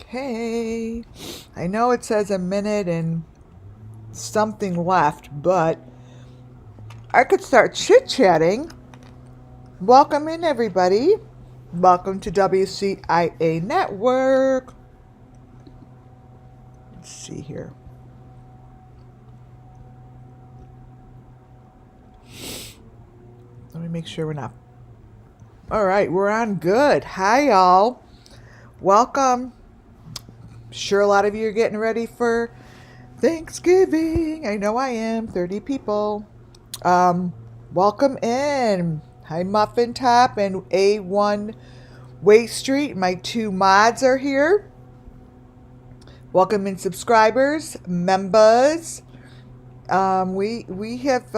Okay. I know it says a minute and something left, but I could start chit-chatting. Welcome in, everybody. Welcome to WCIA Network. Let's see here. Let me make sure we're not. All right, we're on good. Hi, y'all. Welcome. Sure, a lot of you are getting ready for Thanksgiving. I know I am. 30 people. Welcome in. Hi, Muffin Top and A1 Waite Street. My two mods are here. Welcome in, subscribers, members. We have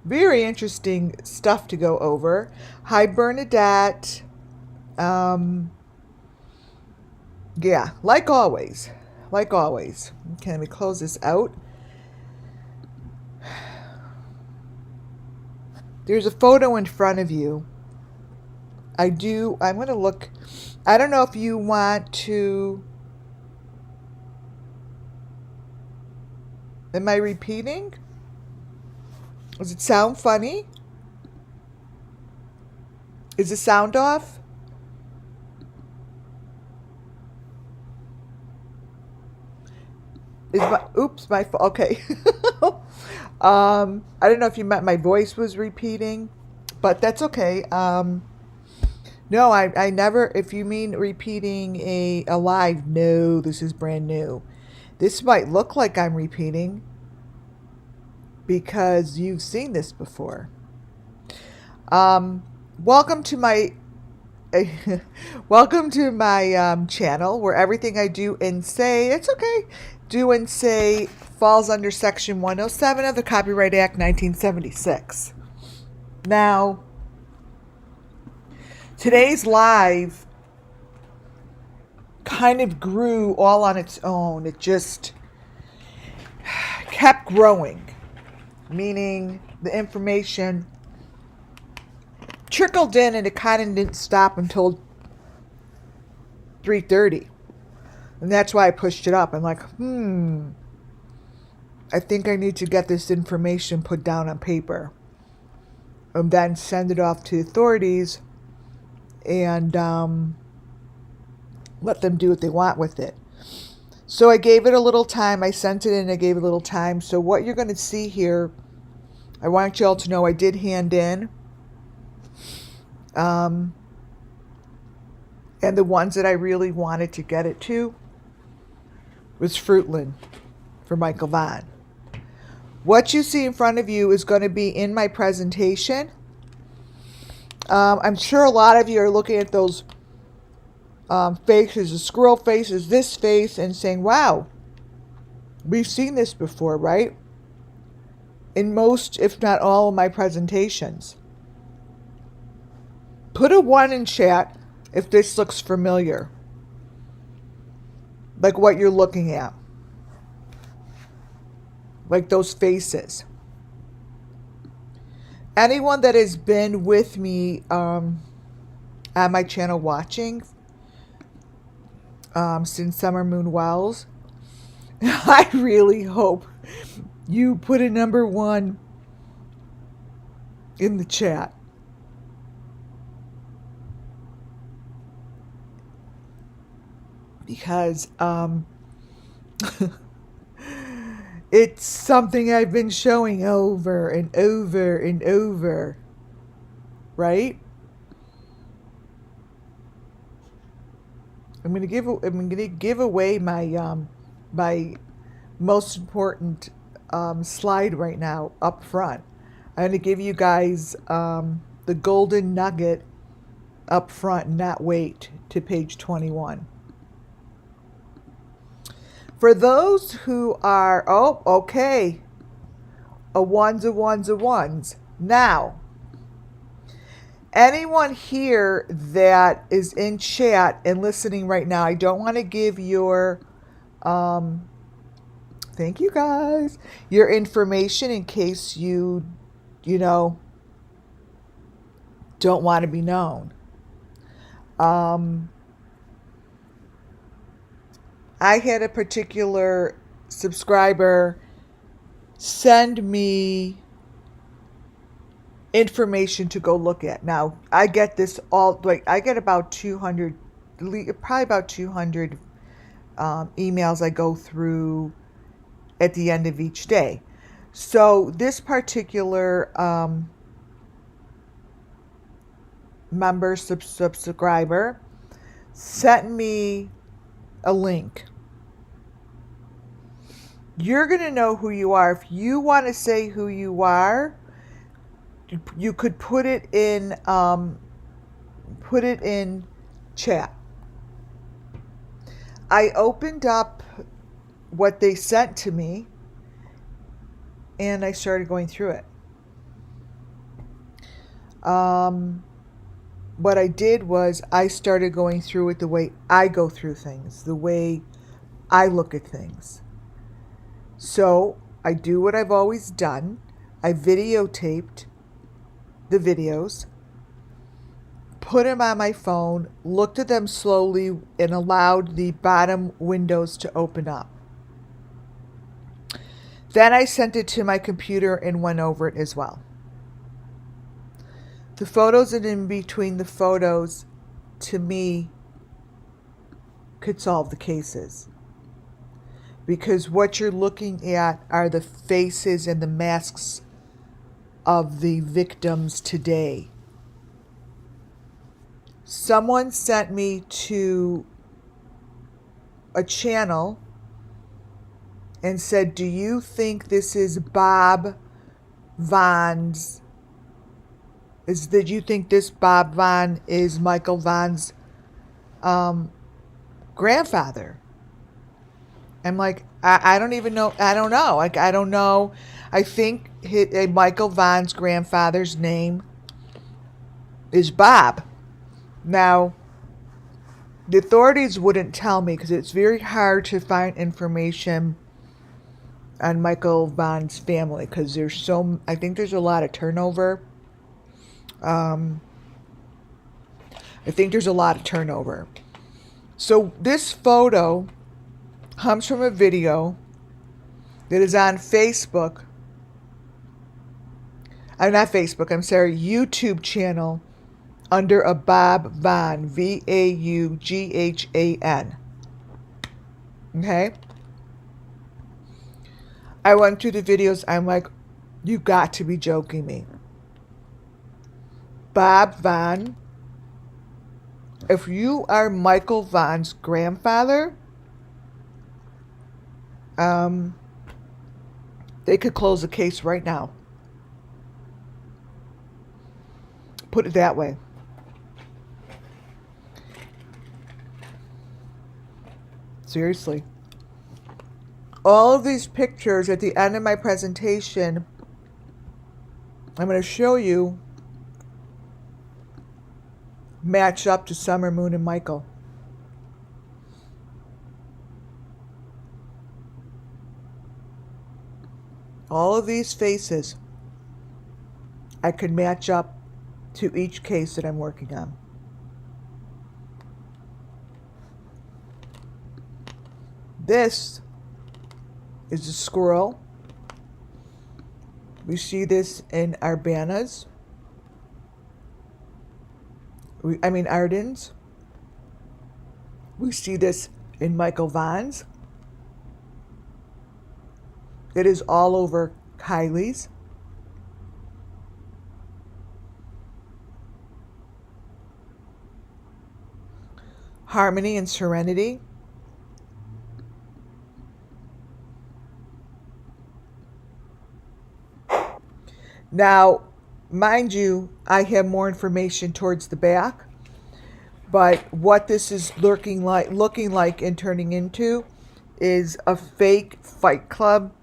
very interesting stuff to go over. Hi, Bernadette. Yeah, like always. Like always. Okay, let me close this out. There's a photo in front of you. I'm going to look. I don't know if you want to. Am I repeating? Does it sound funny? Is the sound off? Okay. I don't know if you meant my voice was repeating, but that's okay. No, I never, if you mean repeating a live, no, this is brand new. This might look like I'm repeating because you've seen this before. Welcome to my channel where everything I do and say, it's okay, do and say falls under Section 107 of the Copyright Act 1976. Now, today's live kind of grew all on its own. It just kept growing, meaning the information trickled in and it kind of didn't stop until 3:30. And that's why I pushed it up. I'm like, I think I need to get this information put down on paper and then send it off to authorities and let them do what they want with it. So I gave it a little time. I sent it in, I gave it a little time. So what you're going to see here, I want you all to know I did hand in. And the ones that I really wanted to get it to was Fruitland for MICHAELVAUGHAN. What you see in front of you is going to be in my presentation. I'm sure a lot of you are looking at those faces, the squirrel faces, this face, and saying, wow, we've seen this before, right? In most, if not all, of my presentations. Put a 1 in chat if this looks familiar. Like what you're looking at. Like those faces. Anyone that has been with me on my channel watching since Summer Moon Wells, I really hope you put a number 1 in the chat. Because it's something I've been showing over and over and over, right? I'm gonna give away my my most important slide right now up front. I'm gonna give you guys the golden nugget up front, not wait to page 21. For those who are, okay, a ones. Now, anyone here that is in chat and listening right now, I don't want to give your, thank you guys, your information in case you don't want to be known. I had a particular subscriber send me information to go look at. Now, I get this all, like, I get about 200, probably about 200 emails I go through at the end of each day. So this particular member, subscriber, sent me a link. You're going to know who you are. If you want to say who you are, you could put it in chat. I opened up what they sent to me and I started going through it. What I did was I started going through it the way I go through things, the way I look at things. So I do what I've always done. I videotaped the videos, put them on my phone, looked at them slowly, and allowed the bottom windows to open up. Then I sent it to my computer and went over it as well. The photos and in between the photos, to me, could solve the cases. Because what you're looking at are the faces and the masks of the victims today. Someone sent me to a channel and said, do you think this is Bob Vaughan's? Did you think this Bob Vaughn is Michael Vaughan's grandfather? I'm like, I don't even know. I don't know. Like, I don't know. I think Michael Vaughan's grandfather's name is Bob. Now, the authorities wouldn't tell me because it's very hard to find information on Michael Vaughan's family because I think there's a lot of turnover. I think there's a lot of turnover. So this photo comes from a video that is on Facebook. Not Facebook, I'm sorry, YouTube channel under a Bob Vaughan, Vaughan. Okay? I went through the videos. I'm like, you got to be joking me. Bob Vaughn, if you are Michael Vaughan's grandfather, they could close the case right now. Put it that way. Seriously. All of these pictures at the end of my presentation, I'm going to show you, match up to Summer, Moon, and Michael. All of these faces I could match up to each case that I'm working on. This is a squirrel. We see this in Ardens. We see this in Michael Vaughan's. It is all over Kylie's. Harmony and Serenity. Now, mind you, I have more information towards the back, but what this is looking like and turning into is a fake fight club,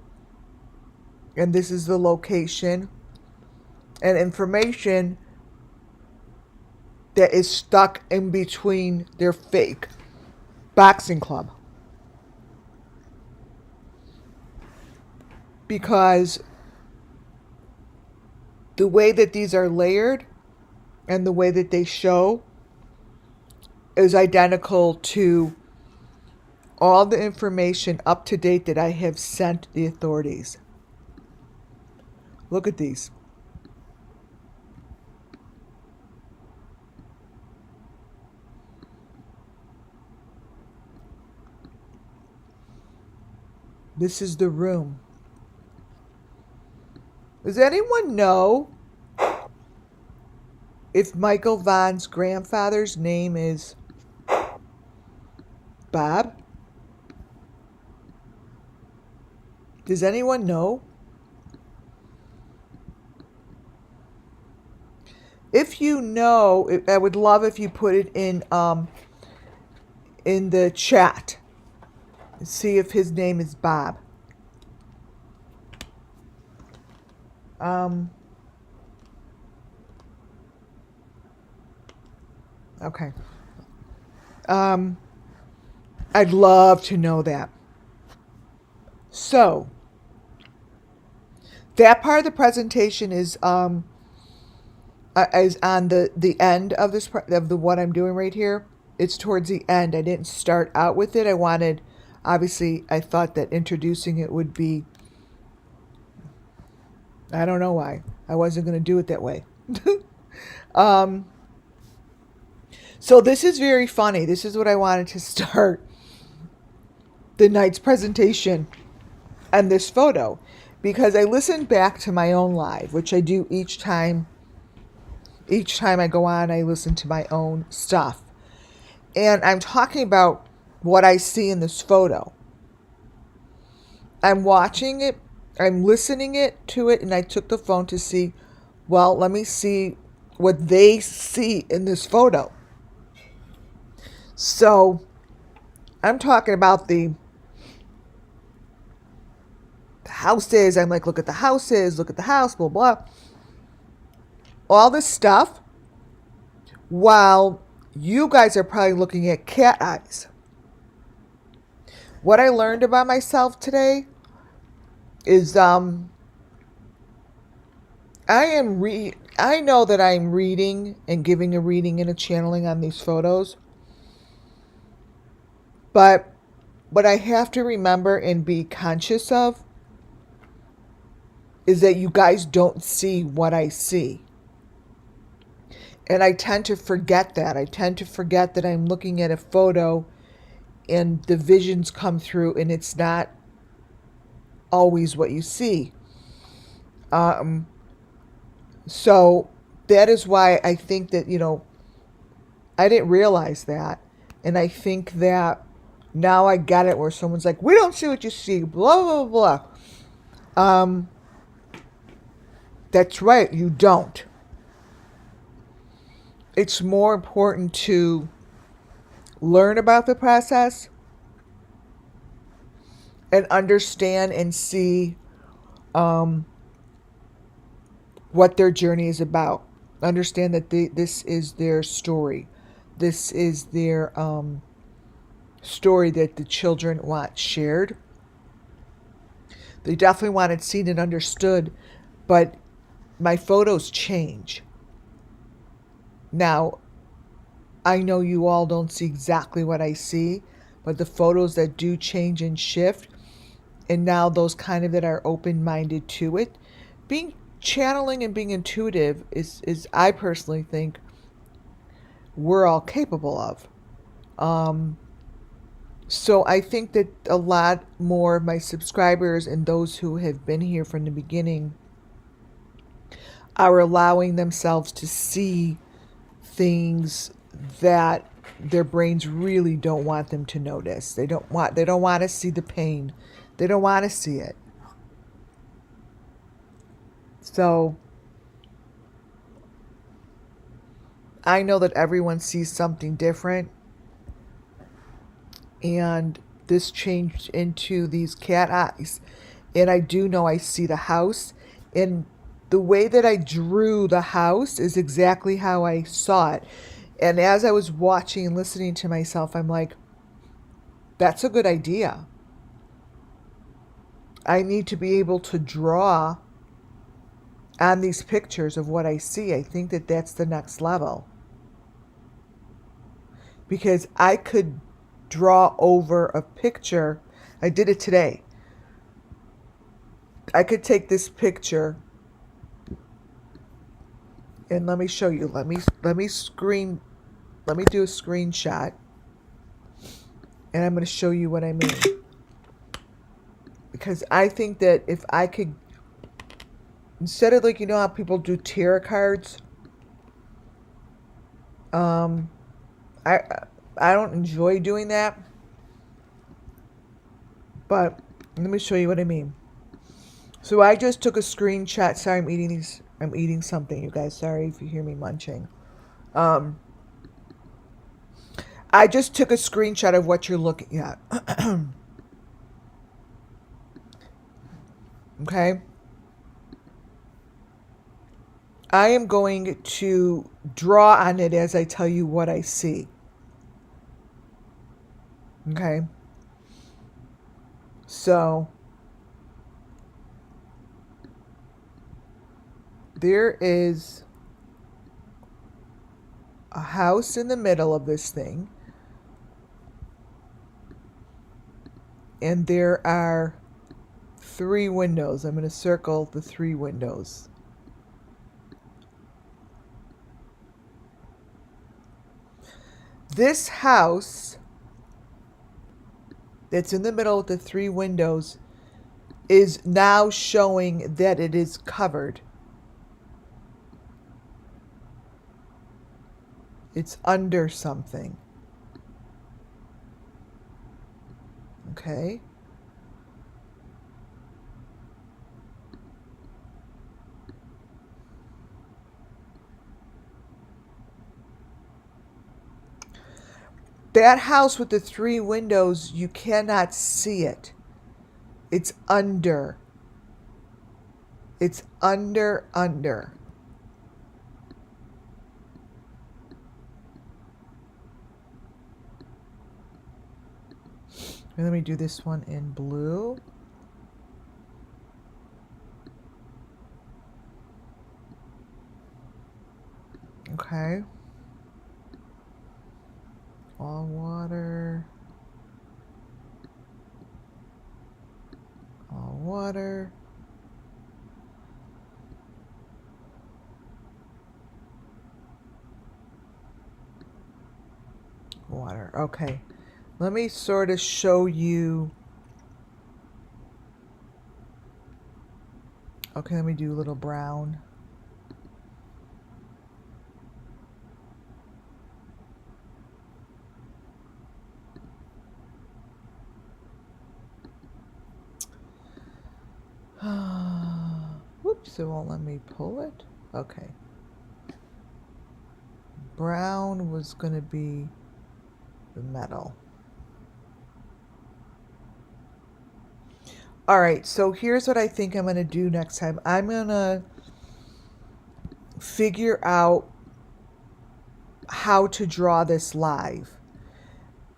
and this is the location and information that is stuck in between their fake boxing club. Because the way that these are layered and the way that they show is identical to all the information up to date that I have sent the authorities. Look at these. This is the room. Does anyone know if Michael Vaughan's grandfather's name is Bob? Does anyone know? If you know, I would love if you put it in the chat. See if his name is Bob. Okay. I'd love to know that. So, that part of the presentation is on the end of this of the what I'm doing right here. It's towards the end. I didn't start out with it. Obviously, I thought that introducing it would be, I don't know why. I wasn't going to do it that way. So this is very funny. This is what I wanted to start the night's presentation and this photo, because I listened back to my own live, which I do each time. Each time I go on, I listen to my own stuff. And I'm talking about what I see in this photo. I'm watching it, I'm listening to it, and I took the phone to see, well, let me see what they see in this photo. So, I'm talking about the houses. I'm like, look at the houses, look at the house, blah, blah. All this stuff, while you guys are probably looking at cat eyes. What I learned about myself today is I know that I'm reading and giving a reading and a channeling on these photos. But what I have to remember and be conscious of is that you guys don't see what I see. And I tend to forget that. I tend to forget that I'm looking at a photo and the visions come through and it's not always what you see. So that is why I think that, I didn't realize that. And I think that now I get it, where someone's like, we don't see what you see, blah, blah, blah. That's right, you don't. It's more important to learn about the process and understand and see what their journey is about. Understand that this is their story. This is their story that the children want shared. They definitely want it seen and understood, but my photos change. Now, I know you all don't see exactly what I see, but the photos that do change and shift, and now those kind of that are open-minded to it, channeling and being intuitive is I personally think we're all capable of. So I think that a lot more of my subscribers and those who have been here from the beginning are allowing themselves to see things that their brains really don't want them to notice. They don't want to see the pain. They don't want to see it. So I know that everyone sees something different. And this changed into these cat eyes. And I do know I see the house. And the way that I drew the house is exactly how I saw it. And as I was watching and listening to myself, I'm like, that's a good idea. I need to be able to draw on these pictures of what I see. I think that that's the next level. Because I could draw over a picture. I did it today. I could take this picture and let me show you. Let me do a screenshot, and I'm going to show you what I mean. Because I think that if I could, instead of like, you know how people do tarot cards, I don't enjoy doing that. But let me show you what I mean. So I just took a screenshot. Sorry, I'm eating something, you guys. Sorry if you hear me munching. I just took a screenshot of what you're looking at. Okay? I am going to draw on it as I tell you what I see. Okay? So, there is a house in the middle of this thing. And there are 3 windows. I'm going to circle the 3 windows. This house that's in the middle with the 3 windows is now showing that it is covered. It's under something. Okay? That house with the 3 windows, you cannot see it. It's under. It's under. And let me do this one in blue. Okay. All water. All water. Water. Okay. Let me sort of show you. Okay, let me do a little brown. Whoops, it won't let me pull it. Okay. Brown was going to be the metal. All right, so here's what I think I'm going to do next time. I'm going to figure out how to draw this live.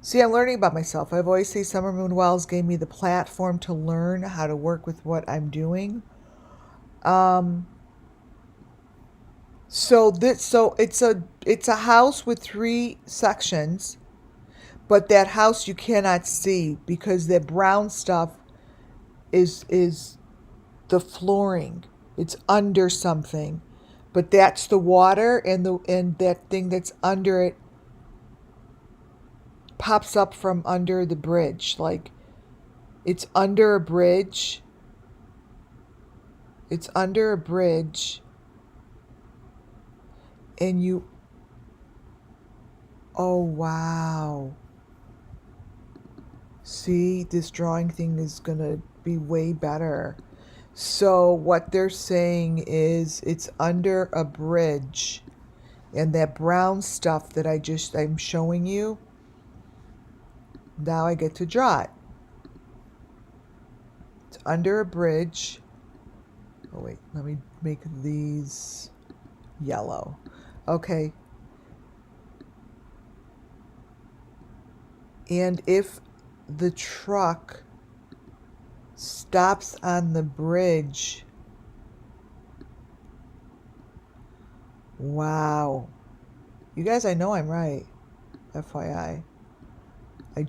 See, I'm learning about myself. I've always said Summer Moon Wells gave me the platform to learn how to work with what I'm doing. So it's a house with 3 sections, but that house you cannot see because that brown stuff is the flooring. It's under something. But that's the water, and that thing that's under it pops up from under the bridge. Like, it's under a bridge. It's under a bridge. And you... Oh, wow. See, this drawing thing is going to be way better. So what they're saying is it's under a bridge. And that brown stuff that I'm showing you, now I get to draw it. It's under a bridge. Oh, wait, let me make these yellow. Okay. And if the truck stops on the bridge, wow. You guys, I know I'm right. FYI. I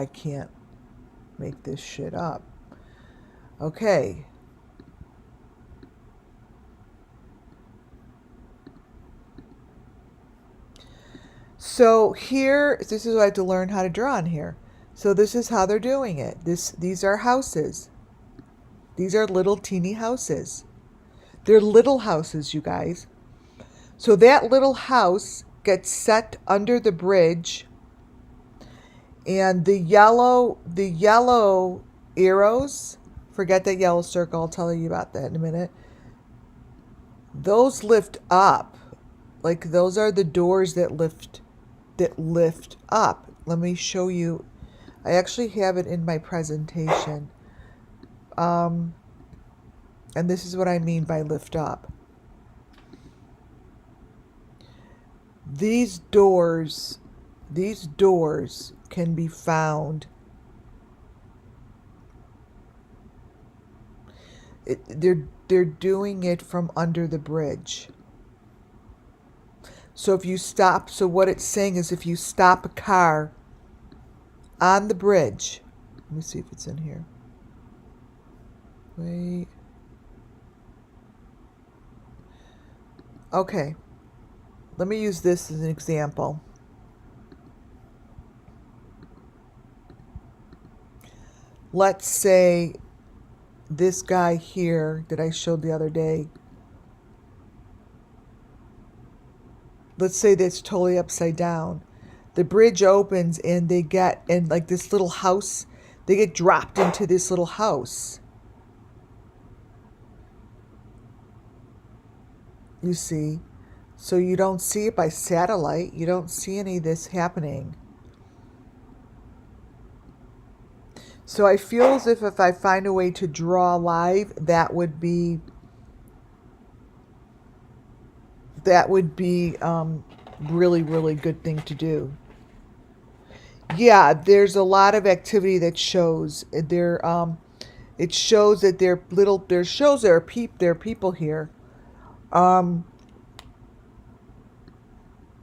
can't make this shit up. Okay. So here, this is what I have to learn how to draw on here. So this is how they're doing it. These are houses. These are little teeny houses. They're little houses, you guys. So that little house gets set under the bridge, and the yellow arrows, forget that yellow circle, I'll tell you about that in a minute. Those lift up. Like those are the doors that lift up. Let me show you. I actually have it in my presentation. And this is what I mean by lift up. These doors can be found. They're doing it from under the bridge. So if you stop, so what it's saying is if you stop a car on the bridge, let me see if it's in here. Wait. Okay. Let me use this as an example. Let's say this guy here that I showed the other day, let's say that's totally upside down. The bridge opens and they get in like this little house, they get dropped into this little house. You see? So you don't see it by satellite. You don't see any of this happening. So I feel as if I find a way to draw live, that would be really, really good thing to do. Yeah, there's a lot of activity that shows there. It shows that there are people here,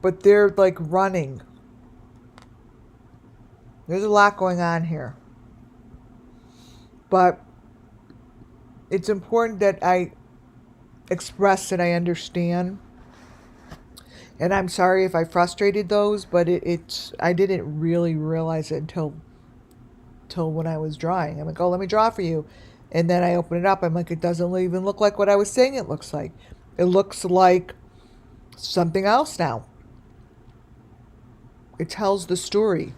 but they're like running. There's a lot going on here, but it's important that I express that I understand. And I'm sorry if I frustrated those, but I didn't really realize it until when I was drawing. I'm like, oh, let me draw for you. And then I open it up. I'm like, it doesn't even look like what I was saying it looks like. It looks like something else now. It tells the story.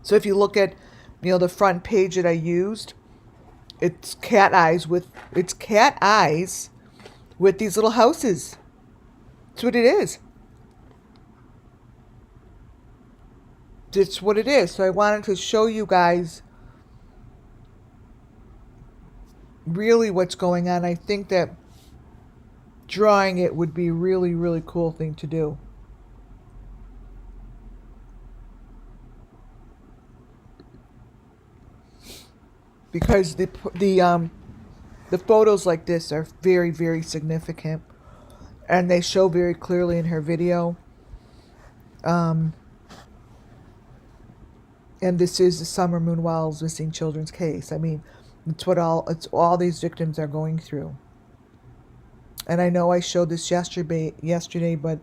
So if you look at, the front page that I used, it's cat eyes with these little houses. That's what it is. It's what it is. So I wanted to show you guys really what's going on. I think that drawing it would be a really, really cool thing to do. Because the photos like this are very, very significant. And they show very clearly in her video. And this is the Summer Moon Wells missing children's case. I mean, it's all these victims are going through. And I know I showed this yesterday, but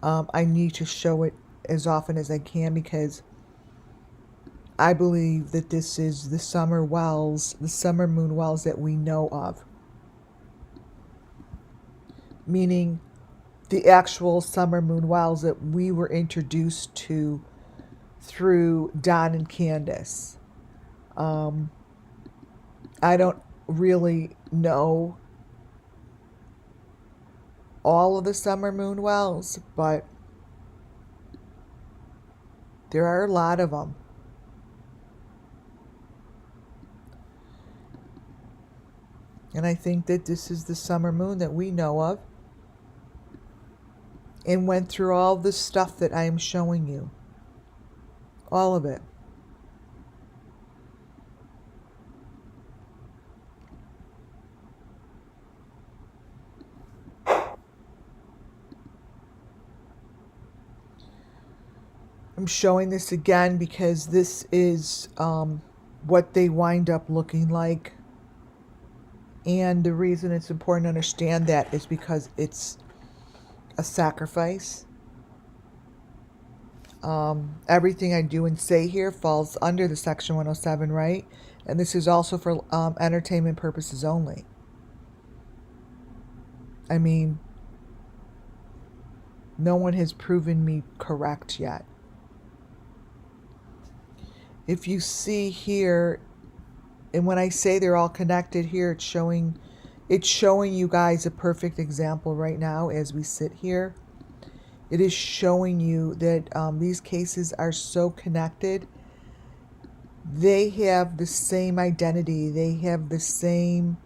I need to show it as often as I can because I believe that this is the Summer Moon Wells that we know of. Meaning the actual Summer Moon Wells that we were introduced to through Don and Candace. I don't really know all of the Summer Moon Wells, but there are a lot of them. And I think that this is the summer moon that we know of and went through all the stuff that I am showing you. All of it. I'm showing this again because this is what they wind up looking like. And the reason it's important to understand that is because it's a sacrifice. Everything I do and say here falls under the Section 107, right? And this is also for entertainment purposes only. I mean, no one has proven me correct yet. If you see here, and when I say they're all connected here, it's showing you guys a perfect example right now as we sit here. It is showing you that these cases are so connected. They have the same identity. They have the same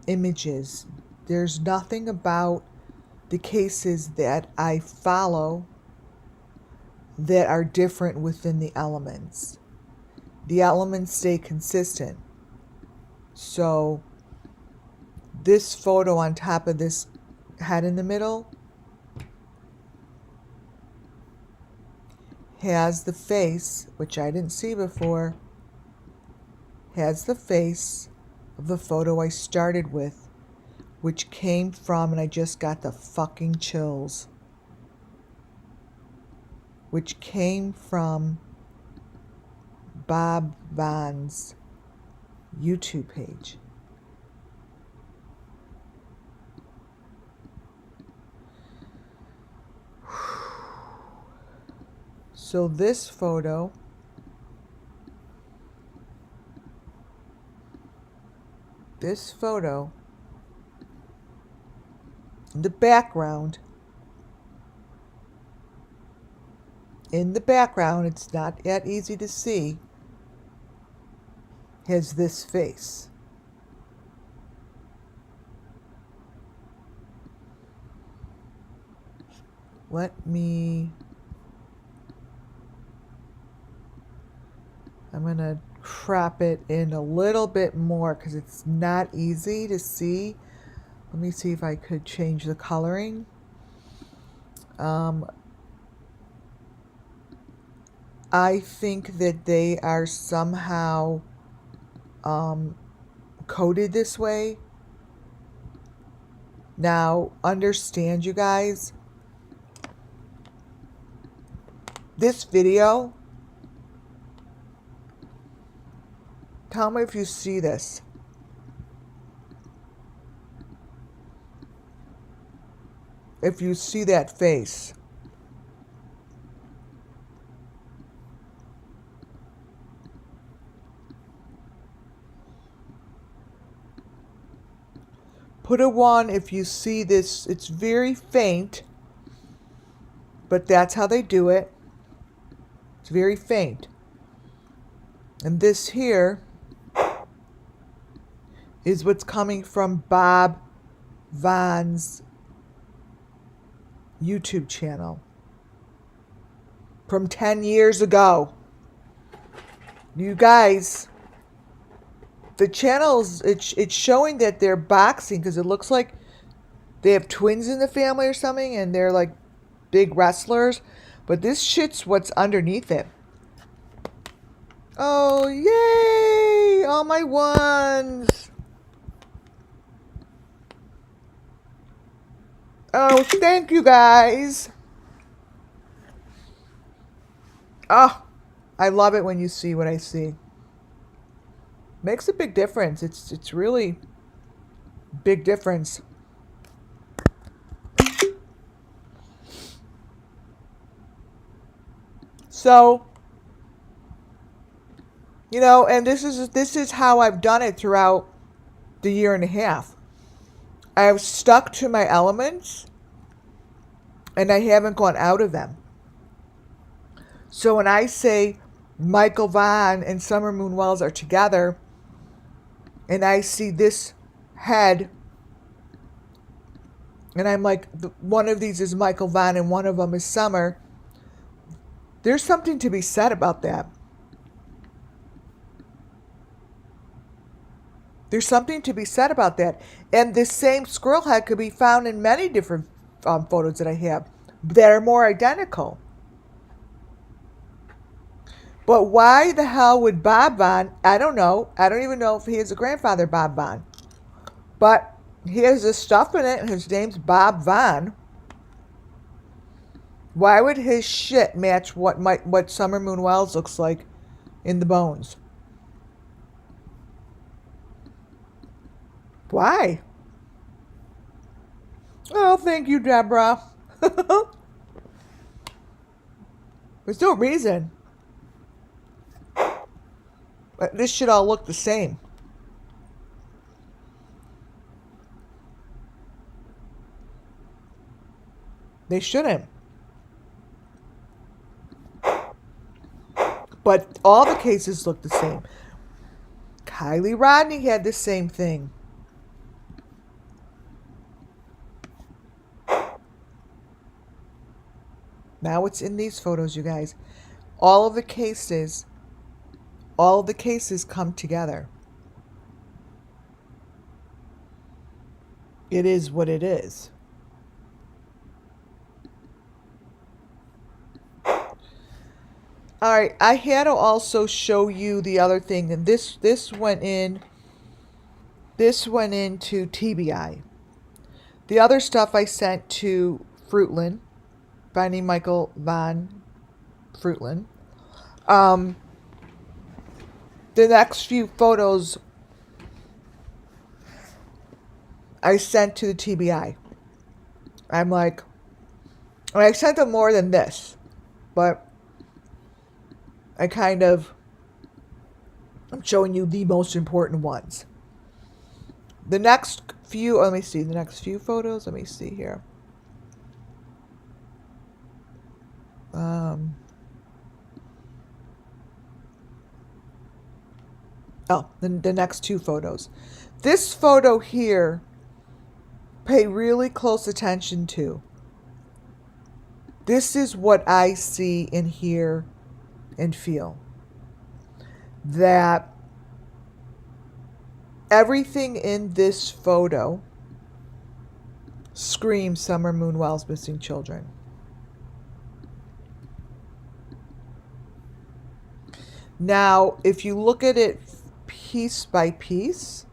images. There's nothing about the cases that I follow that are different within the elements. The elements stay consistent. So this photo on top of this head in the middle has the face, which I didn't see before, has the face of the photo I started with, which came from, and I just got the fucking chills, which came from Bob Vaughan's YouTube page. So this photo in the background, it's not that easy to see, has this face. I'm going to crop it in a little bit more because it's not easy to see. Let me see if I could change the coloring. I think that they are somehow coded this way. Now, understand, you guys, this video, tell me if you see this. If you see that face. Put a 1 if you see this. It's very faint, but that's how they do it. It's very faint. And this here is what's coming from Bob Vaughan's YouTube channel from 10 years ago. You guys, the channels, it's showing that they're boxing because it looks like they have twins in the family or something and they're like big wrestlers, but this shit's what's underneath it. Oh, yay! All my ones. Oh, thank you guys. Oh, I love it when you see what I see. Makes a big difference. It's really big difference. So, you know, and this is how I've done it throughout the year and a half. I've stuck to my elements and I haven't gone out of them. So when I say Michael Vaughan and Summer Moon Wells are together and I see this head and I'm like, one of these is Michael Vaughan and one of them is Summer, there's something to be said about that. There's something to be said about that. And this same squirrel head could be found in many different photos that I have that are more identical. But why the hell would Bob Vaughn, I don't know. I don't even know if he is a grandfather, Bob Vaughn. But he has this stuff in it, and his name's Bob Vaughn. Why would his shit match what Summer Moon Wells looks like in the bones? Why? Oh, thank you, Deborah. There's no reason. But this should all look the same. They shouldn't. But all the cases look the same. Kylie Rodney had the same thing. Now it's in these photos, you guys. All of the cases come together. It is what it is. All right, I had to also show you the other thing, and this went into TBI. The other stuff I sent to Fruitland, finding Michael Von Fruitland. The next few photos I sent to the TBI. I'm like, I sent them more than this, but I'm showing you the most important ones. The next few, let me see, the next few photos, let me see here. The next two photos. This photo here, pay really close attention to. This is what I see and hear and feel. That everything in this photo screams Summer Moon Wells missing children. Now, if you look at it piece by piece,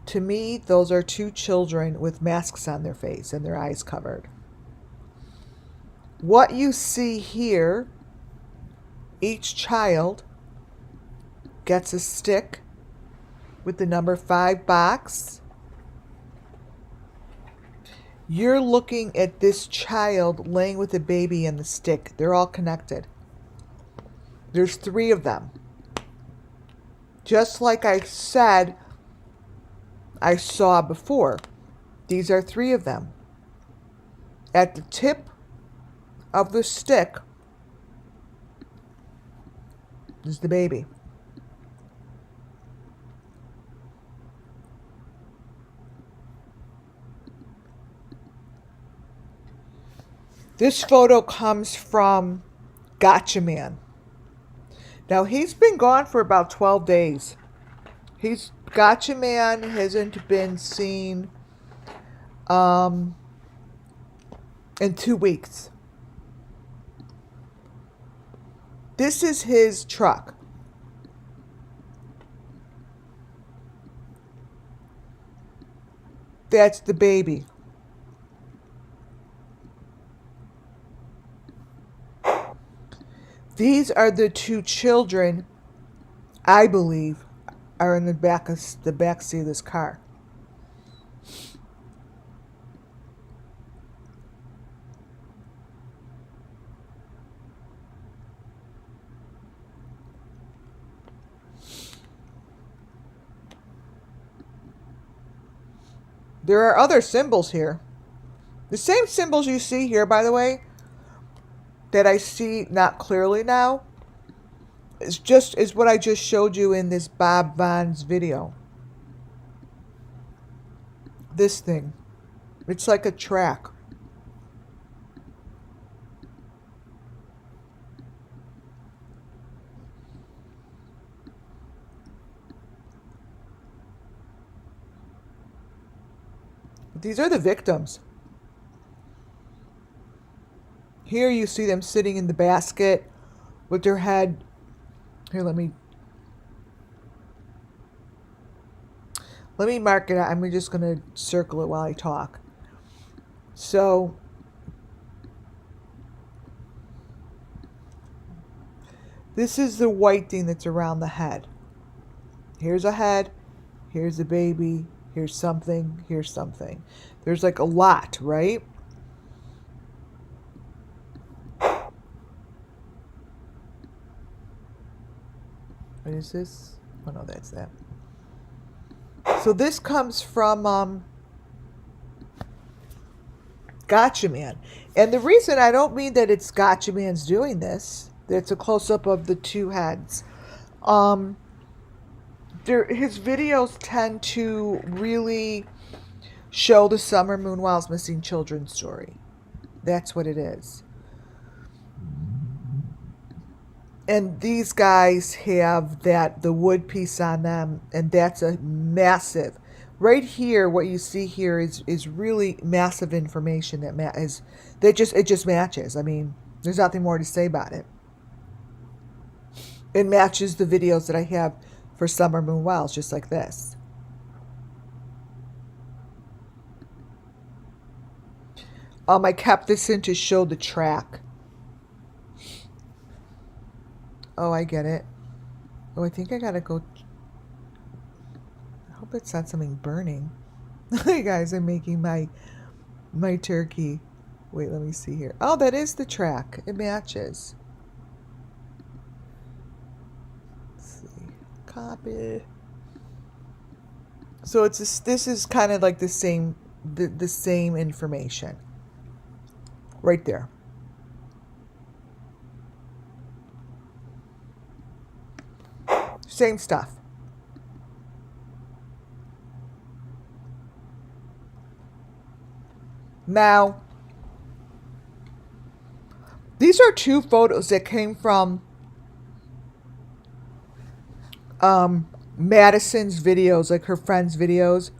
to me, those are two children with masks on their face and their eyes covered. What you see here, each child gets a stick with the number 5 box. You're looking at this child laying with a baby and the stick. They're all connected. There's 3 of them. Just like I said, I saw before. These are 3 of them. At the tip of the stick is the baby. This photo comes from Gotcha Man. Now, he's been gone for about 12 days. Gotcha Man hasn't been seen in 2 weeks. This is his truck. That's the baby. These are the 2 children, I believe, are in the back seat of this car. There are other symbols here. The same symbols you see here, by the way, that I see not clearly now, is what I just showed you in this Bob Vaughn's video. This thing. It's like a track. These are the victims. Here you see them sitting in the basket with their head Here, let me mark it out. I'm just going to circle it while I talk. So, this is the white thing that's around the head. Here's a head, here's a baby, here's something, here's something. There's like a lot, right? What is this? Oh no, that's that. So this comes from Gotcha Man. And the reason, I don't mean that it's Gotcha Man's doing this. That's a close-up of the two heads. His videos tend to really show the summer moon while's missing children story. That's what it is. And these guys have the wood piece on them, and that's a massive. Right here, what you see here is really massive information it just matches. I mean, there's nothing more to say about it. It matches the videos that I have for summer moon whiles, just like this. I kept this in to show the track. Oh, I get it. Oh, I think I gotta go. I hope it's not something burning. Hey guys, I'm making my turkey. Wait, let me see here. Oh, that is the track. It matches. Let's see. Copy. So this is kind of like the same information. Right there. Same stuff. Now, these are two photos that came from Madison's videos, like her friend's videos.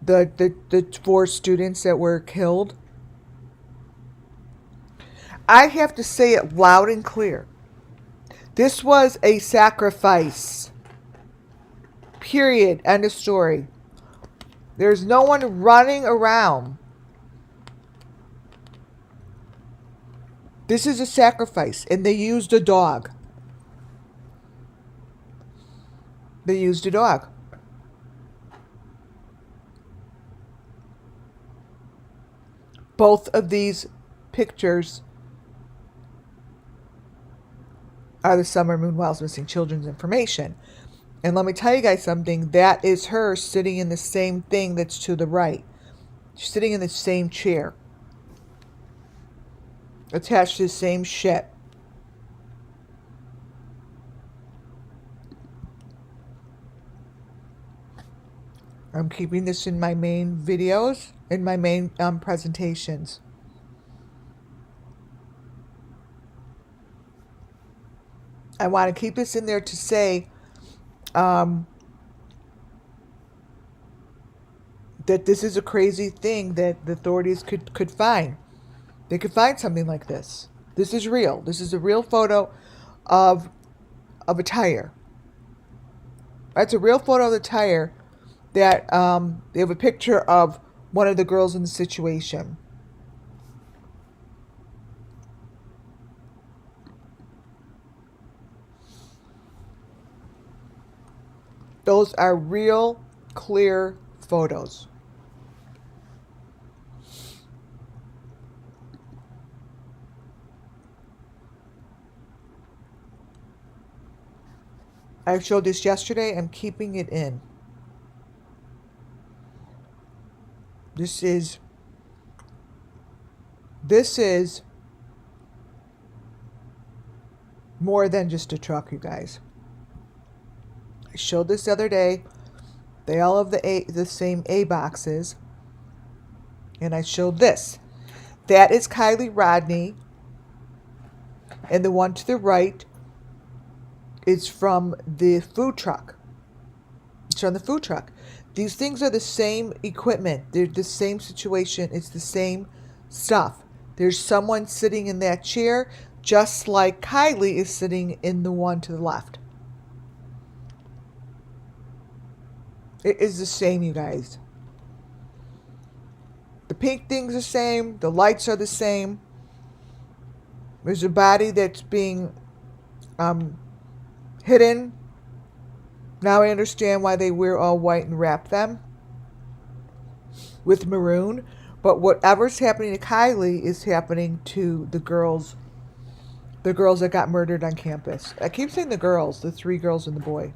The 4 students that were killed. I have to say it loud and clear. This was a sacrifice. Period. End of story. There's no one running around. This is a sacrifice. And they used a dog. They used a dog. Both of these pictures are the summer moon while's missing children's information. And let me tell you guys something. That is her sitting in the same thing that's to the right. She's sitting in the same chair. Attached to the same shit. I'm keeping this in my main videos, in my main presentations. I want to keep this in there to say that this is a crazy thing that the authorities could find. They could find something like this. This is real. This is a real photo of a tire. That's a real photo of the tire that they have a picture of one of the girls in the situation. Those are real, clear photos. I showed this yesterday. I'm keeping it in. This is more than just a truck, you guys. I showed this the other day. They all have the same A boxes. And I showed this. That is Kylie Rodney. And the one to the right is from the food truck. It's from the food truck. These things are the same equipment. They're the same situation. It's the same stuff. There's someone sitting in that chair just like Kylie is sitting in the one to the left. It is the same, you guys. The pink thing's the same. The lights are the same. There's a body that's being hidden. Now I understand why they wear all white and wrap them with maroon. But whatever's happening to Kylie is happening to the girls that got murdered on campus. I keep saying the girls, the 3 girls and the boy.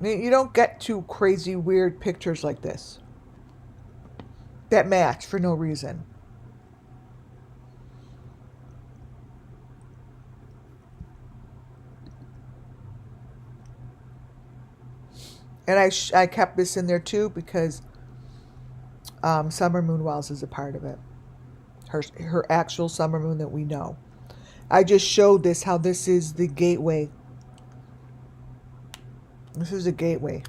You don't get 2 crazy, weird pictures like this that match for no reason. And I kept this in there too because Summer Moon Wells is a part of it. Her actual summer moon that we know. I just showed this, how this is the gateway. This is a gateway.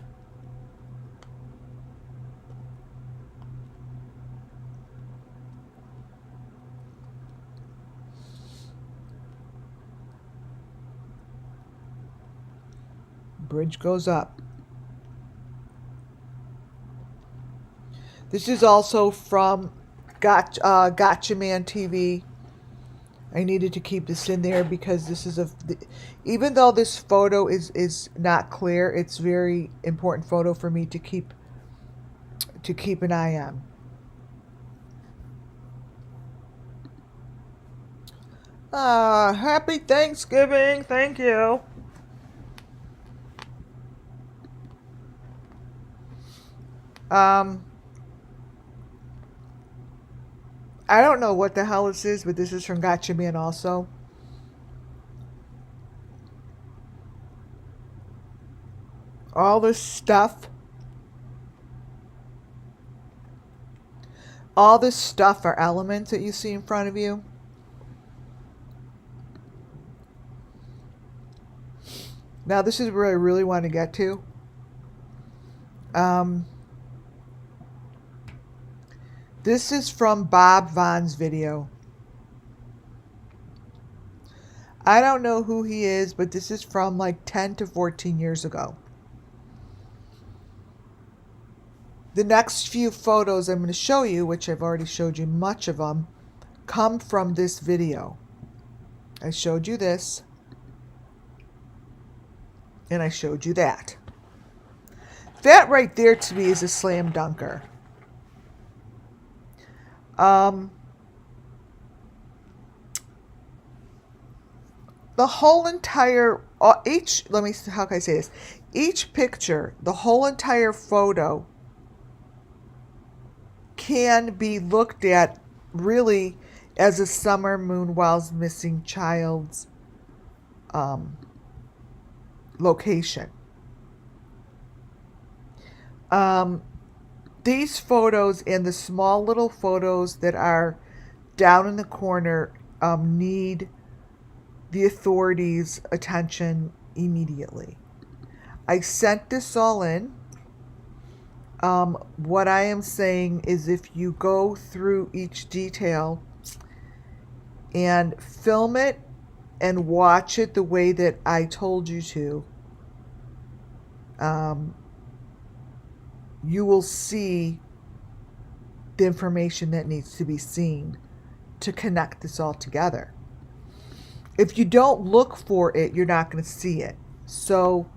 Bridge goes up. This is also from Gotcha Man TV. I needed to keep this in there because this is even though this photo is not clear, it's very important photo for me to keep an eye on. Happy Thanksgiving. Thank you. I don't know what the hell this is, but this is from Gotcha Man also. All this stuff. All this stuff are elements that you see in front of you. Now this is where I really want to get to. This is from Bob Vaughan's video. I don't know who he is, but this is from like 10 to 14 years ago. The next few photos I'm going to show you, which I've already showed you much of them, come from this video. I showed you this, and I showed you that. That right there to me is a slam dunker. The whole entire, how can I say this? Each picture, the whole entire photo can be looked at really as a Summer Moon Wells missing child's location. These photos and the small little photos that are down in the corner need the authorities' attention immediately. I sent this all in. What I am saying is if you go through each detail and film it and watch it the way that I told you to, you will see the information that needs to be seen to connect this all together. If you don't look for it, you're not going to see it. So,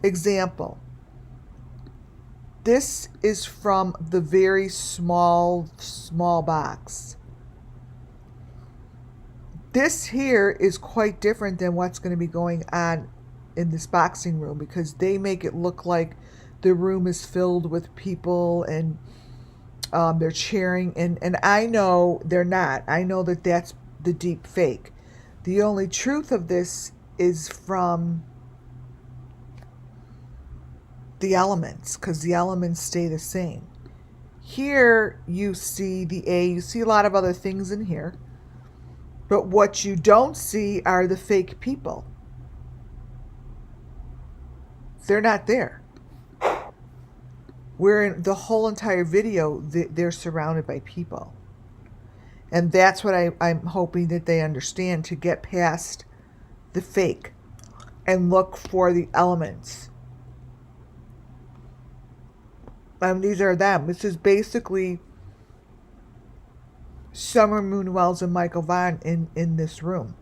example. This is from the very small box. This here is quite different than what's going to be going on in this boxing room because they make it look like the room is filled with people and they're cheering. And I know they're not. I know that that's the deep fake. The only truth of this is from the elements because the elements stay the same. Here you see the A, you see a lot of other things in here. But what you don't see are the fake people. They're not there. where in the whole entire video, they're surrounded by people. And that's what I'm hoping that they understand, to get past the fake and look for the elements. These are them. This is basically Summer Moon Wells and Michael Vaughn in this room.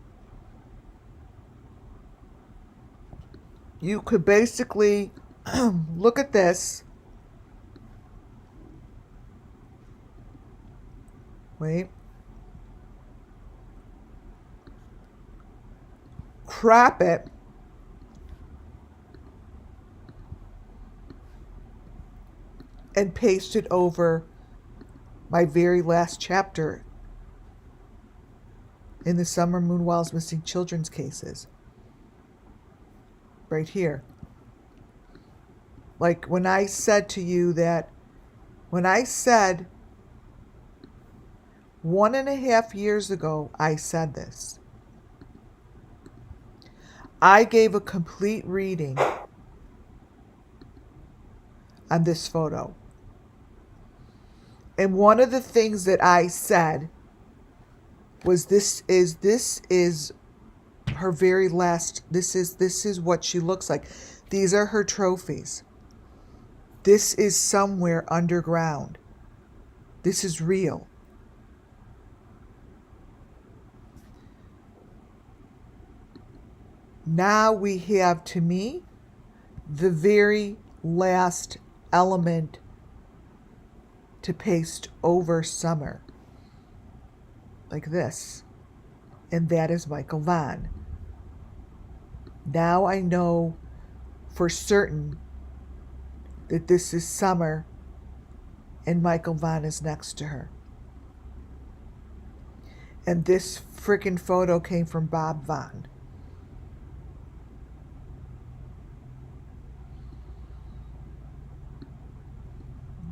You could basically look at this. Wait. Crop it. And paste it over my very last chapter in the Summer Moon Wells missing children's cases. Right here. Like when I said to you that, when I said 1.5 years ago, I said this. I gave a complete reading on this photo. And one of the things that I said was this is her very last, this is what she looks like. These are her trophies. This is somewhere underground. This is real. Now we have, to me, the very last element to paste over Summer. Like this. And that is Michael Vaughn. Now I know for certain that this is Summer and Michael Vaughn is next to her. And this freaking photo came from Bob Vaughn.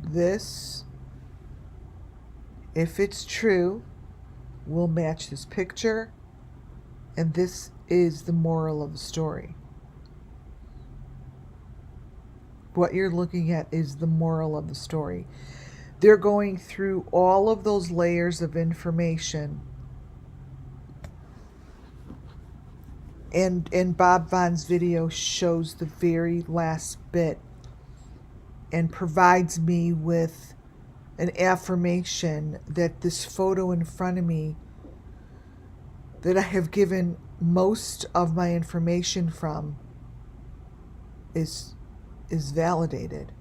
This, if it's true, will match this picture, and this is the moral of the story. What you're looking at is the moral of the story. They're going through all of those layers of information, and Bob Vaughn's video shows the very last bit and provides me with an affirmation that this photo in front of me, that I have given most of my information from, is validated.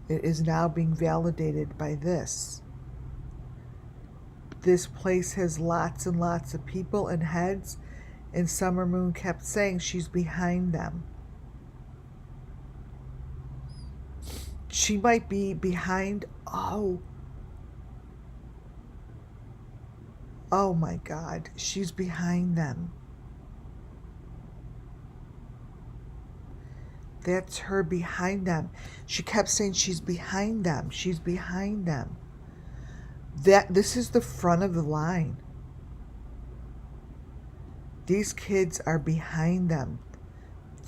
It is now being validated by this. This place has lots and lots of people and heads, and Summer Moon kept saying she's behind them. She might be behind, oh my God, she's behind them. That's her behind them. She kept saying she's behind them. She's behind them. This is the front of the line. These kids are behind them.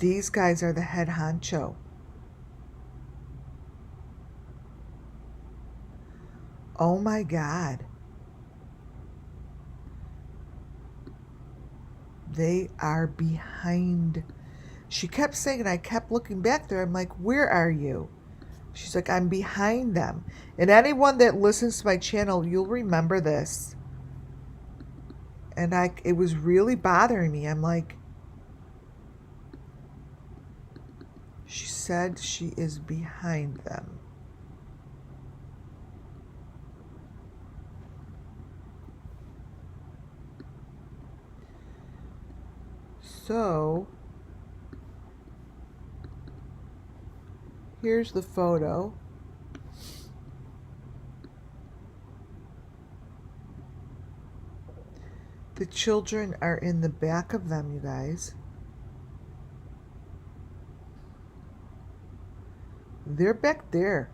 These guys are the head honcho. Oh my God. They are behind. She kept saying, and I kept looking back there. I'm like, where are you? She's like, I'm behind them. And anyone that listens to my channel, you'll remember this. And it was really bothering me. I'm like, she said she is behind them. So, here's the photo. The children are in the back of them, you guys. They're back there.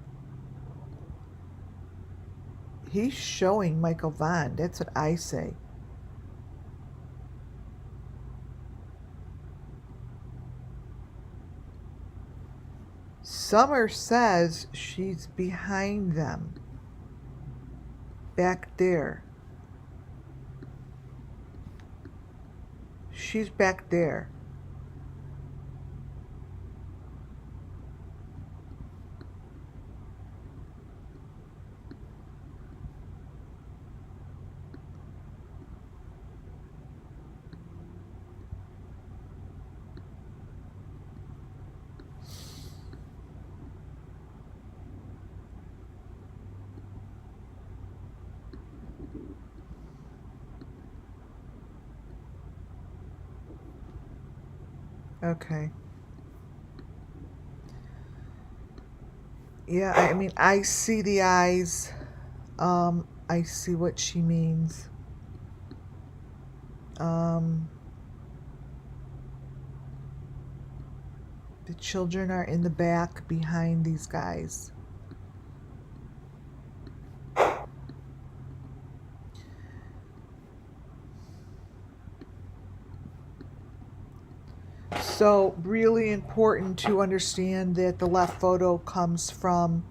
He's showing Michael Vaughn. That's what I say. Summer says she's behind them. Back there. She's back there. Okay. Yeah, I mean, I see the eyes. I see what she means. The children are in the back behind these guys. So, really important to understand that the left photo comes from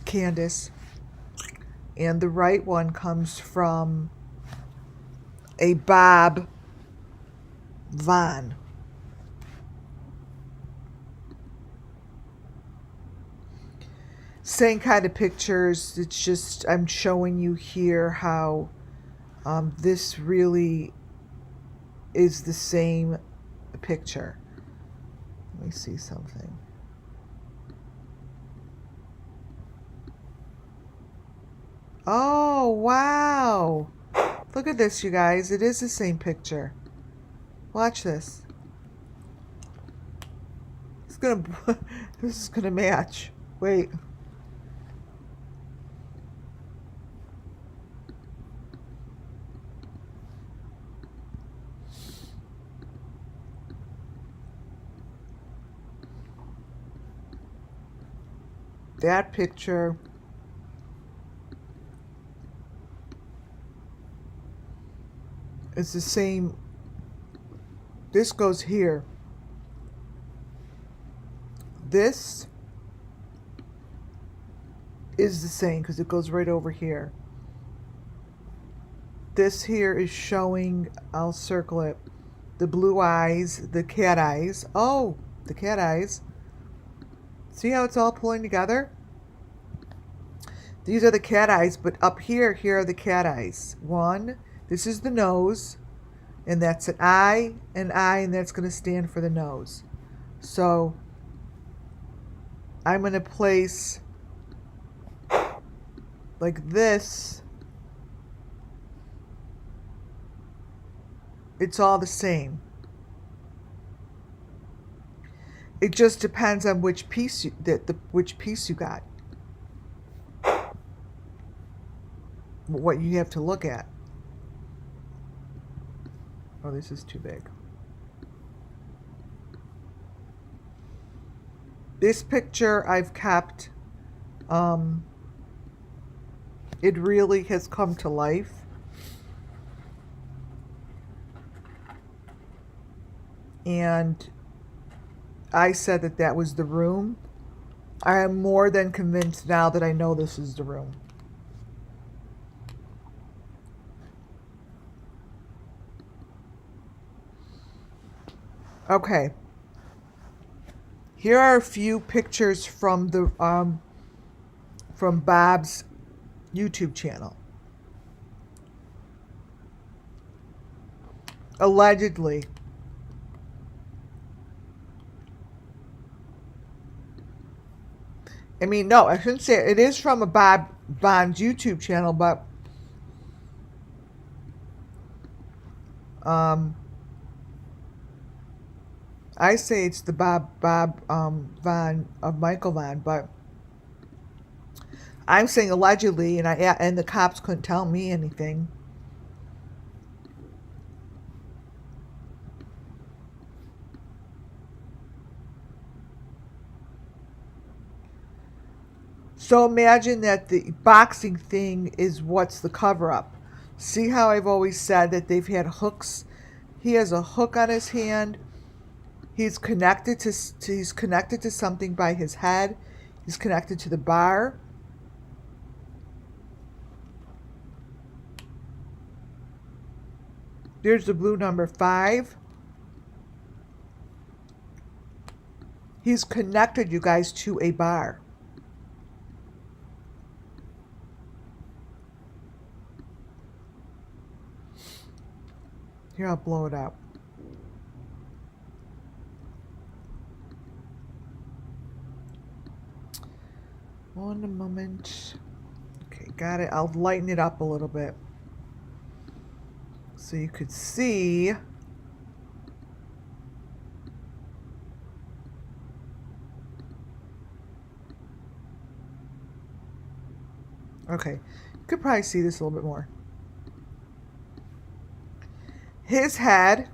Candace, and the right one comes from a Bob Vaughn. Same kind of pictures. It's just I'm showing you here how this really is the same picture. Let me see something. Oh, wow. Look at this, you guys. It is the same picture. Watch this. This is gonna match. Wait. That picture is the same. This goes here. This is the same because it goes right over here. This here is showing, I'll circle it, the blue eyes, the cat eyes. Oh, the cat eyes. See how it's all pulling together? These are the cat eyes, but up here are the cat eyes. One, this is the nose, and that's an eye, and that's going to stand for the nose. So I'm going to place like this. It's all the same. It just depends on which piece which piece you got. What you have to look at. Oh, this is too big. This picture I've kept. It really has come to life. And I said that was the room. I am more than convinced now that I know this is the room. Okay. Here are a few pictures from the from Bob's YouTube channel. Allegedly. I mean, no, I shouldn't say it. It is from a Bob Bond's YouTube channel, but I say it's the Bob Vaughn of Michael Vaughn, but I'm saying allegedly, and the cops couldn't tell me anything. So imagine that the boxing thing is what's the cover-up. See how I've always said that they've had hooks? He has a hook on his hand, He's connected to something by his head. He's connected to the bar. There's the blue number 5. He's connected, you guys, to a bar. Here, I'll blow it out. One moment. Okay, got it. I'll lighten it up a little bit so you could see. Okay, you could probably see this a little bit more. His head,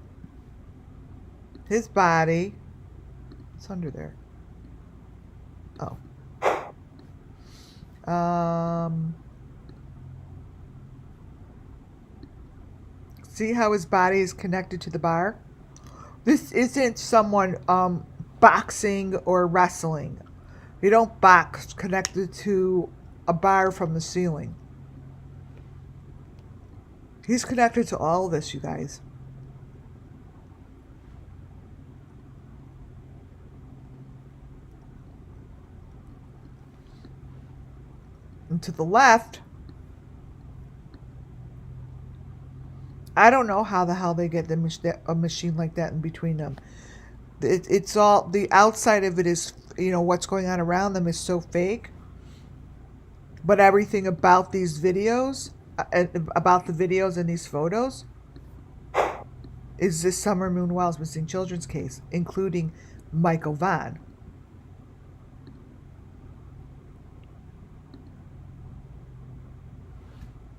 his body, it's under there. Oh. See how his body is connected to the bar? This isn't someone boxing or wrestling. You don't box connected to a bar from the ceiling. He's connected to all of this, you guys. And to the left, I don't know how the hell they get a machine like that in between them. It's all, the outside of it is, you know, what's going on around them is so fake. But everything about these videos, about the videos and these photos, is this Summer Moon Wells missing children's case, including Michael Vaughan.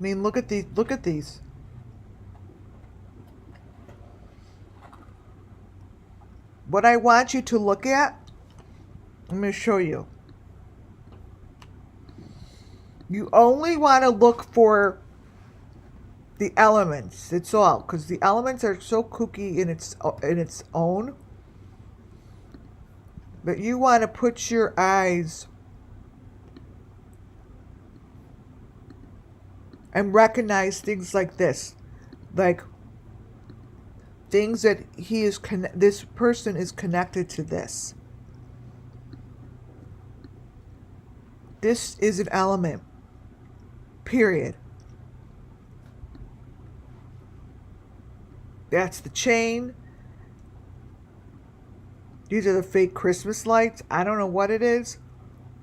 I mean, look at these. Look at these. What I want you to look at, I'm going to show you. You only want to look for the elements. It's all, because the elements are so kooky in its own. But you want to put your eyes and recognize things like this, like things that this person is connected to this. This is an element. Period. That's the chain. These are the fake Christmas lights. I don't know what it is,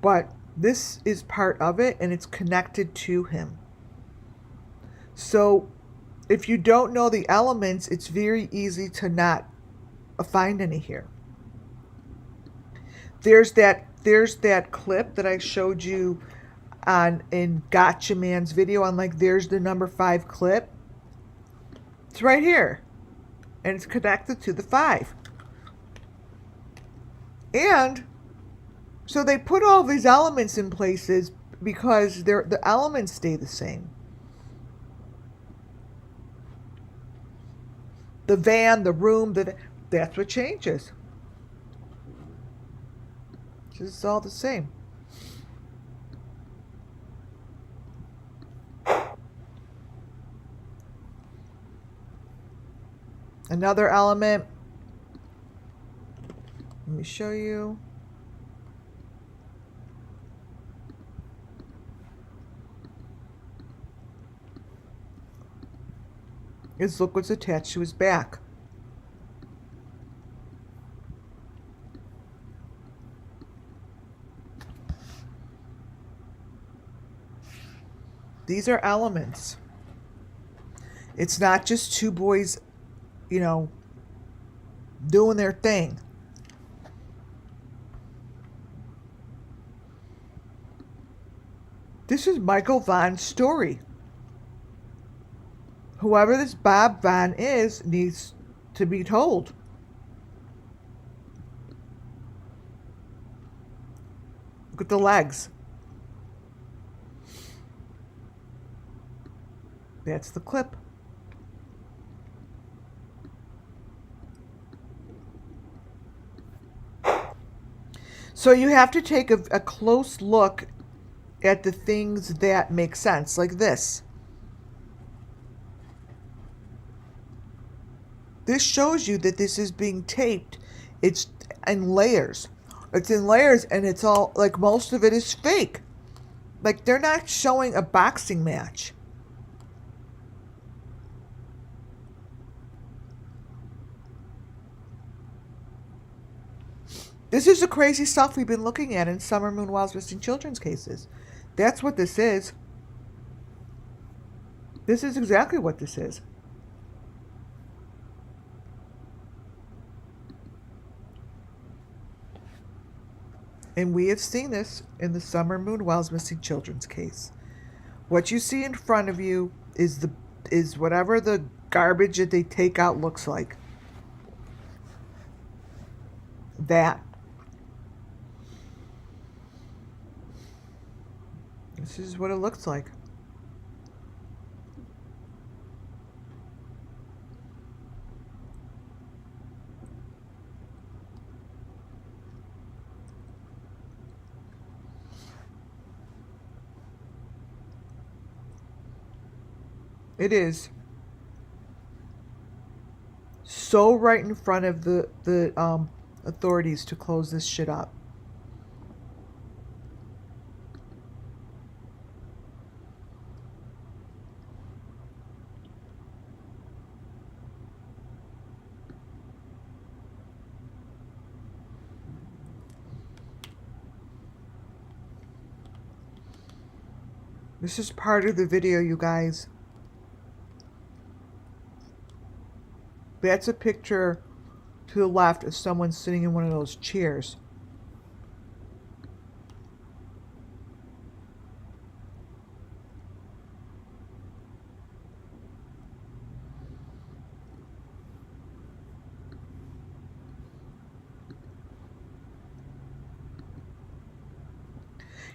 but this is part of it, and it's connected to him. So if you don't know the elements, it's very easy to not find any here. There's that clip that I showed you in Gotcha Man's video. I'm like, there's the number 5 clip. It's right here. And it's connected to the 5. And so they put all these elements in places because the elements stay the same. The van, the room, that's what changes. It's all the same. Another element. Let me show you. Look what's attached to his back. These are elements. It's not just two boys, you know, doing their thing. This is Michael Vaughan's story. Whoever this Bob Vaughan is needs to be told. Look at the legs. That's the clip. So you have to take a close look at the things that make sense, like this. This shows you that this is being taped. It's in layers. It's in layers, and it's all, like, most of it is fake. Like, they're not showing a boxing match. This is the crazy stuff we've been looking at in Summer Moon Wild's Missing Children's cases. That's what this is. This is exactly what this is. And we have seen this in the Summer Moon Wild's Missing Children's case. What you see in front of you is whatever the garbage that they take out looks like. That. This is what it looks like. It is so right in front of the authorities to close this shit up. This is part of the video, you guys. That's a picture to the left of someone sitting in one of those chairs.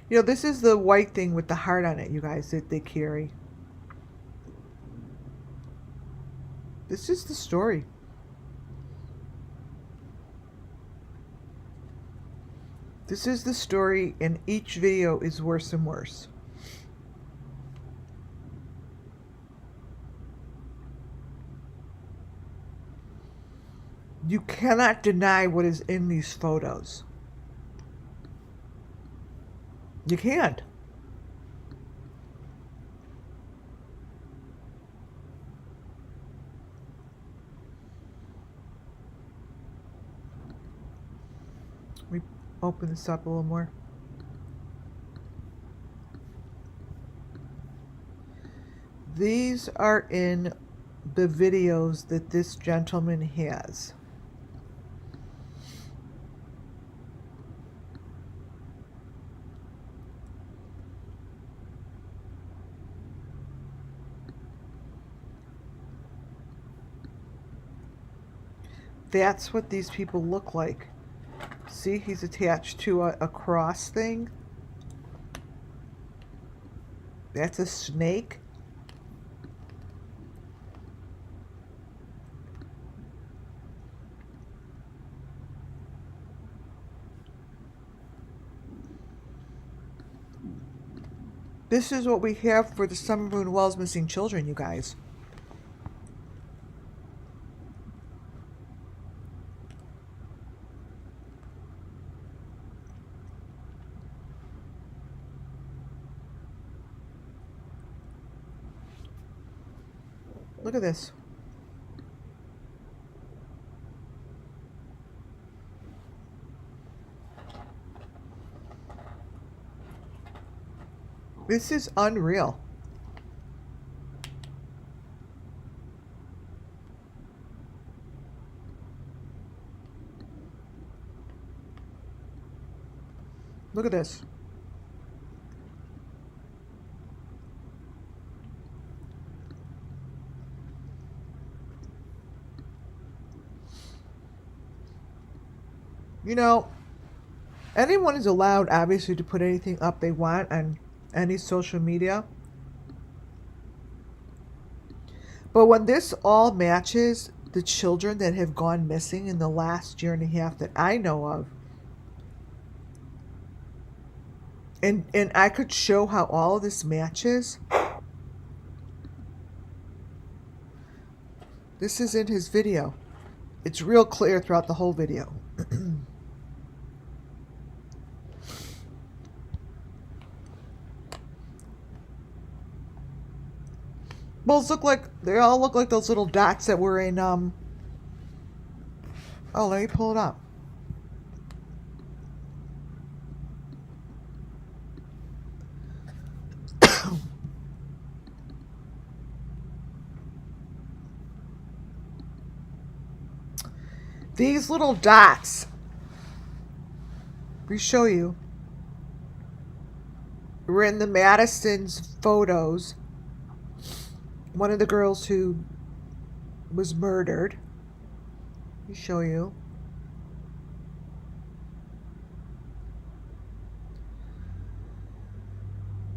You know, this is the white thing with the heart on it, you guys, that they carry. This is the story. This is the story, and each video is worse and worse. You cannot deny what is in these photos. You can't. Let me open this up a little more. These are in the videos that this gentleman has. That's what these people look like. See, he's attached to a cross thing. That's a snake. This is what we have for the Summer Moon Wild's Missing Children, you guys. Look at this. This is unreal. Look at this. You know, anyone is allowed, obviously, to put anything up they want on any social media. But when this all matches the children that have gone missing in the last year and a half that I know of, And I could show how all of this matches. This is in his video. It's real clear throughout the whole video. They all look like those little dots that were in oh, let me pull it up. These little dots, we show you, were in the Madison's photos. One of the girls who was murdered. Let me show you.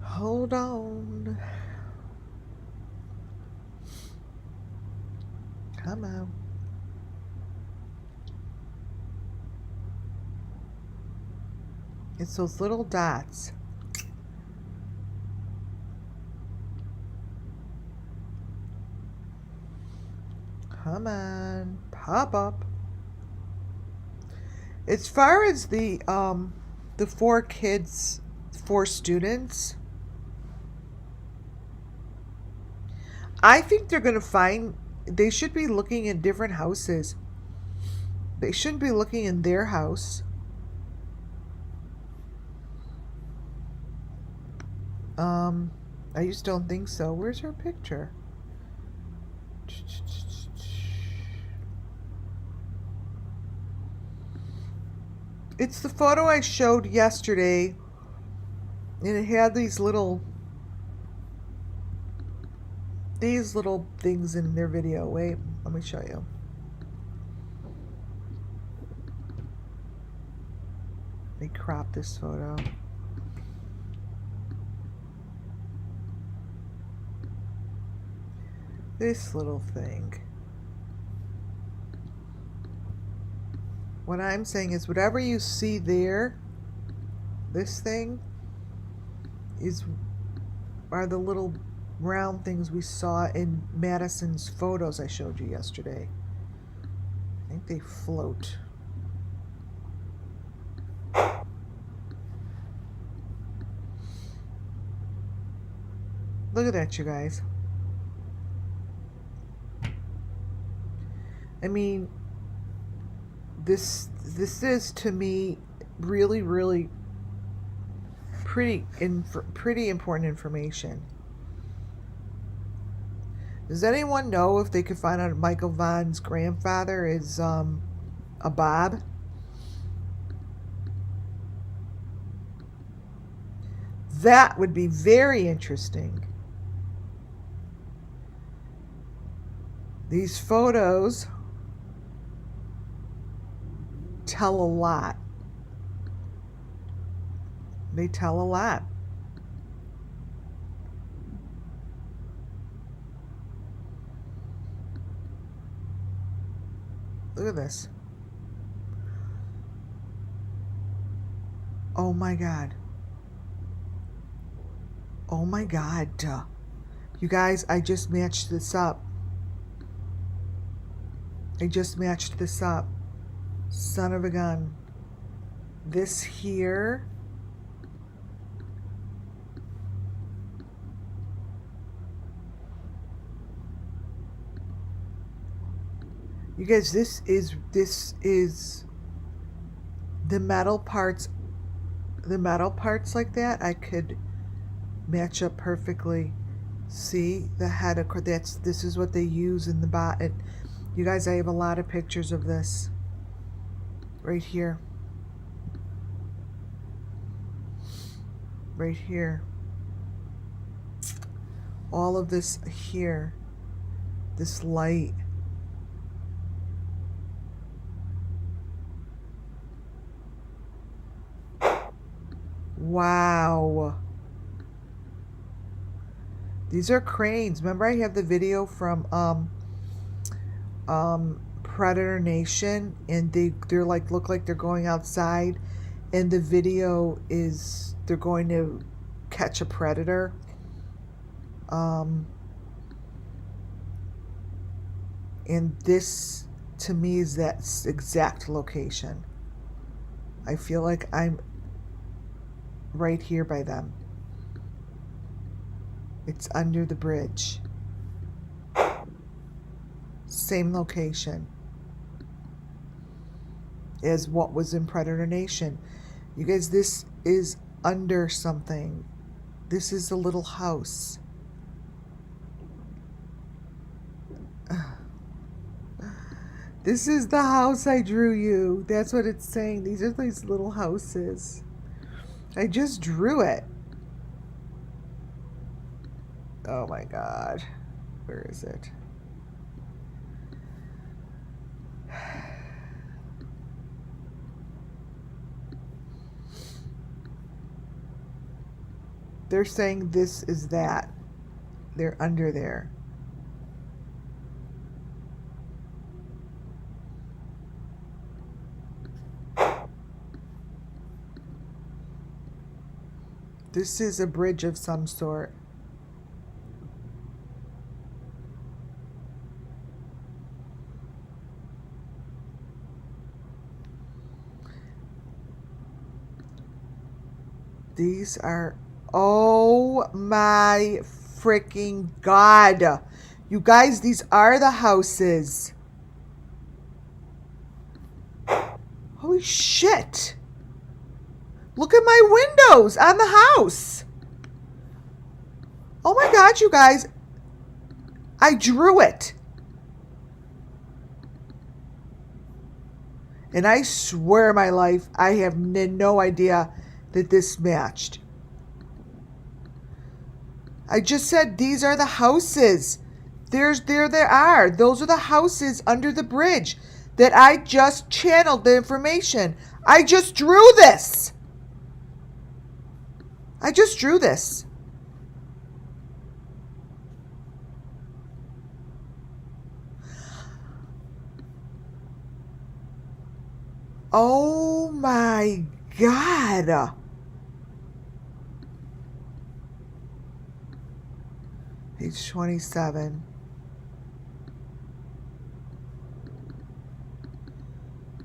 Hold on. Come on. It's those little dots. Come on, pop up. As far as the 4 kids, 4 students, I think they're going to find, they should be looking in different houses. They shouldn't be looking in their house. I just don't think so. Where's her picture? It's the photo I showed yesterday, and it had these little things in their video. Wait, let me show you. Let me crop this photo. This little thing. What I'm saying is whatever you see there, this thing, are the little round things we saw in Madison's photos I showed you yesterday. I think they float. Look at that, you guys. I mean, this is, to me, really, really pretty important information. Does anyone know if they could find out Michael Vaughan's grandfather is a Bob? That would be very interesting. These photos tell a lot. They tell a lot. Look at this. Oh my God. Oh my God. You guys, I just matched this up. Son of a gun. This here. You guys, this is the metal parts like that I could match up perfectly. See the head of this is what they use in the bottom. You guys, I have a lot of pictures of this right here. Right here. All of this here. This light. Wow. These are cranes. Remember I have the video from Predator Nation, and they're like, look like they're going outside, And the video is they're going to catch a predator. And this, to me, is that exact location. I feel like I'm right here by them. It's under the bridge. Same location as what was in Predator Nation. You guys, this is under something. This is a little house. This is the house I drew you. That's what it's saying. These are these little houses. I just drew it. Oh my God. Where is it? They're saying this is that. They're under there. This is a bridge of some sort. These are, oh my freaking God. You guys, these are the houses. Holy shit. Look at my windows on the house. Oh my God, you guys. I drew it. And I swear my life, I have no idea that this matched. I just said these are the houses. There they are. Those are the houses under the bridge that I just channeled the information. I just drew this. I just drew this. Oh my God. Page 27.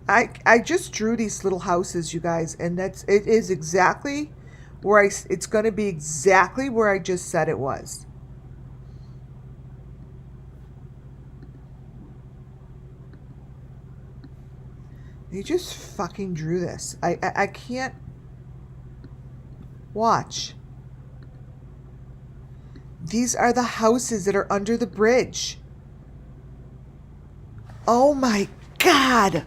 I just drew these little houses, you guys, and it is exactly where it's going to be exactly where I just said it was. You just fucking drew this. I can't watch. These are the houses that are under the bridge. Oh my God.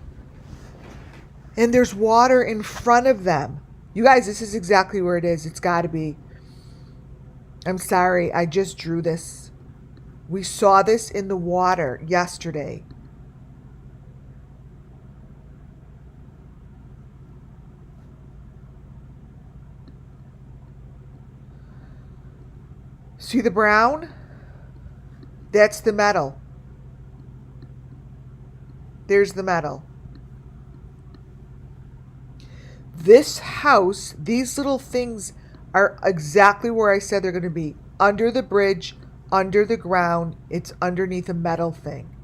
And there's water in front of them. You guys, this is exactly where it is. It's got to be. I'm sorry. I just drew this. We saw this in the water yesterday. See the brown? That's the metal. There's the metal. This house, these little things are exactly where I said they're going to be. Under the bridge, under the ground. It's underneath a metal thing.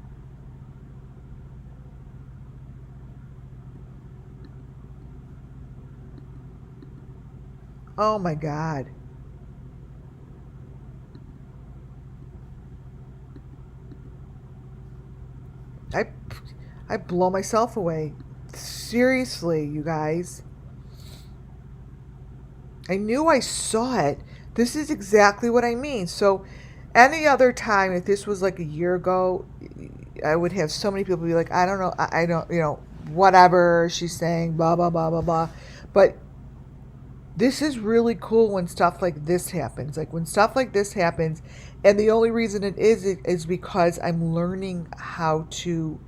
Oh my God. I blow myself away. Seriously, you guys. I knew I saw it. This is exactly what I mean. So any other time, if this was like a year ago, I would have so many people be like, I don't know, I don't, whatever she's saying, blah, blah, blah, blah, blah. But this is really cool when stuff like this happens. Like when stuff like this happens, and the only reason it is because I'm learning how to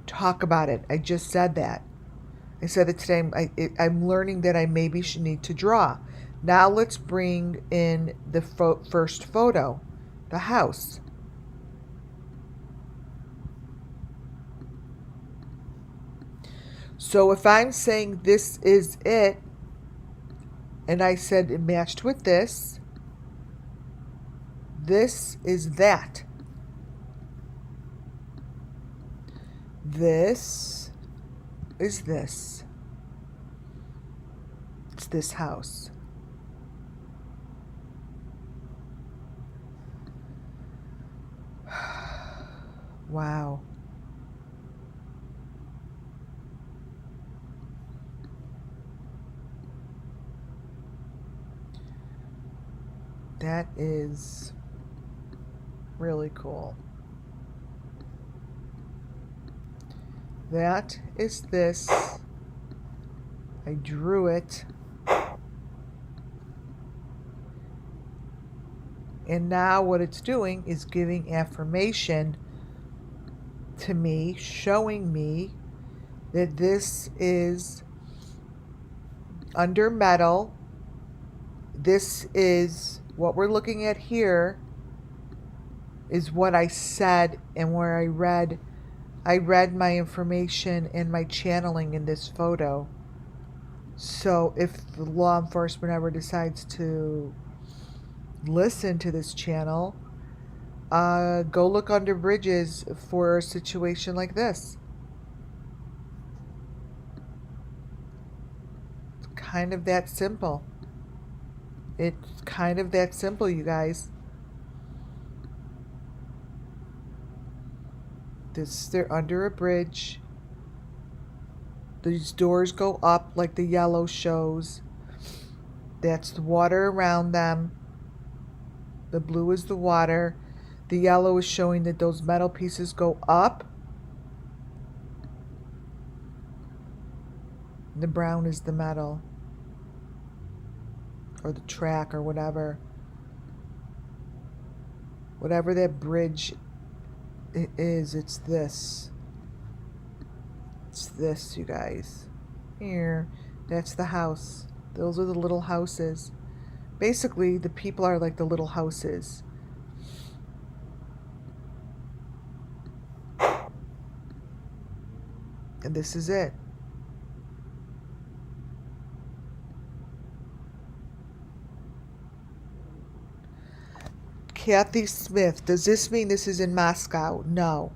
talk about it. I just said that. I said it today. I'm learning that I maybe should need to draw. Now let's bring in the first photo, the house. So if I'm saying this is it, and I said it matched with this is that. This is this. It's this house. Wow. That is really cool. That is this. I drew it. And now what it's doing is giving affirmation to me, showing me that this is under metal. This is what we're looking at here is what I said and where I read my information and my channeling in this photo. So if the law enforcement ever decides to listen to this channel, go look under bridges for a situation like this. It's kind of that simple. It's kind of that simple, you guys. They're under a bridge. These doors go up like the yellow shows. That's the water around them. The blue is the water. The yellow is showing that those metal pieces go up. The brown is the metal. Or the track or whatever. Whatever that bridge is, it's this. It's this, you guys. Here. That's the house. Those are the little houses. Basically, the people are like the little houses. And this is it. Kathy Smith. Does this mean this is in Moscow? No.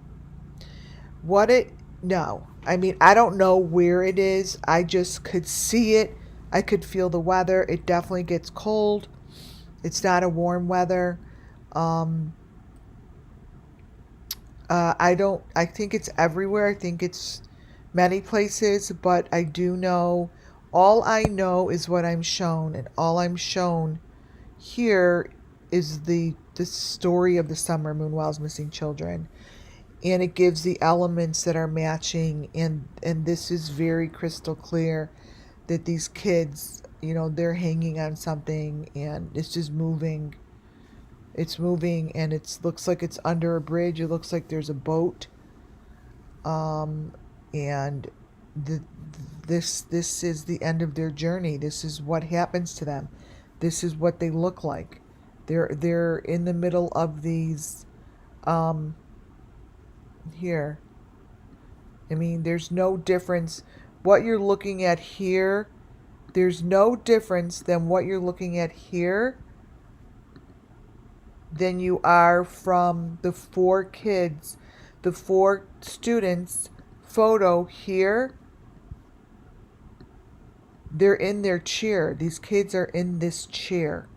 No. I mean, I don't know where it is. I just could see it. I could feel the weather. It definitely gets cold. It's not a warm weather. I think it's everywhere. I think it's many places, but I do know, all I know is what I'm shown, and all I'm shown here is the story of the summer moon while's missing children. And it gives the elements that are matching, and this is very crystal clear that these kids, they're hanging on something and it's just moving. It's moving, and it looks like it's under a bridge. It looks like there's a boat. And this is the end of their journey. This is what happens to them. This is what they look like. They're in the middle of these here. I mean, there's no difference. What you're looking at here, there's no difference than what you're looking at here than you are from the 4 kids, the 4 students photo here. They're in their chair. These kids are in this chair.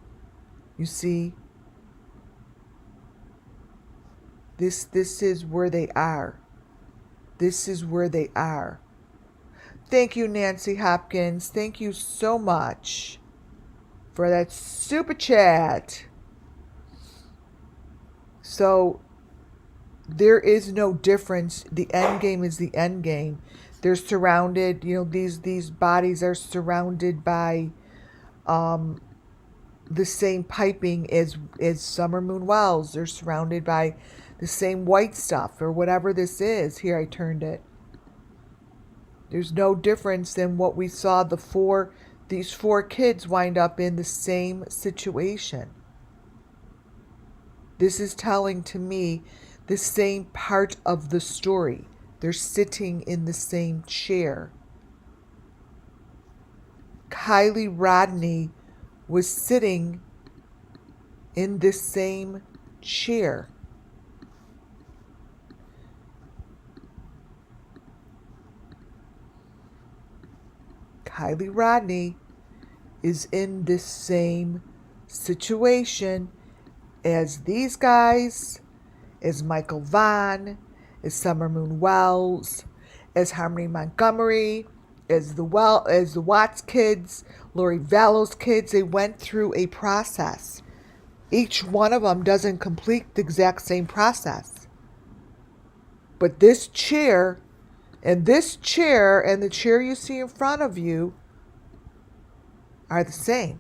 You see? This is where they are. This is where they are. Thank you, Nancy Hopkins. Thank you so much for that super chat. So there is no difference. The end game is the end game. They're surrounded, these bodies are surrounded by the same piping as Summer Moon Wells. They're surrounded by the same white stuff or whatever this is. Here, I turned it. There's no difference than what we saw these 4 kids wind up in the same situation. This is telling to me the same part of the story. They're sitting in the same chair. Kylie Rodney was sitting in this same chair. Kylie Rodney is in this same situation as these guys, as MICHAELVAUGHAN, as Summer Moon Wells, as Harmony Montgomery, as the Watts kids, Lori Vallow's kids. They went through a process. Each one of them doesn't complete the exact same process. But this chair and the chair you see in front of you are the same.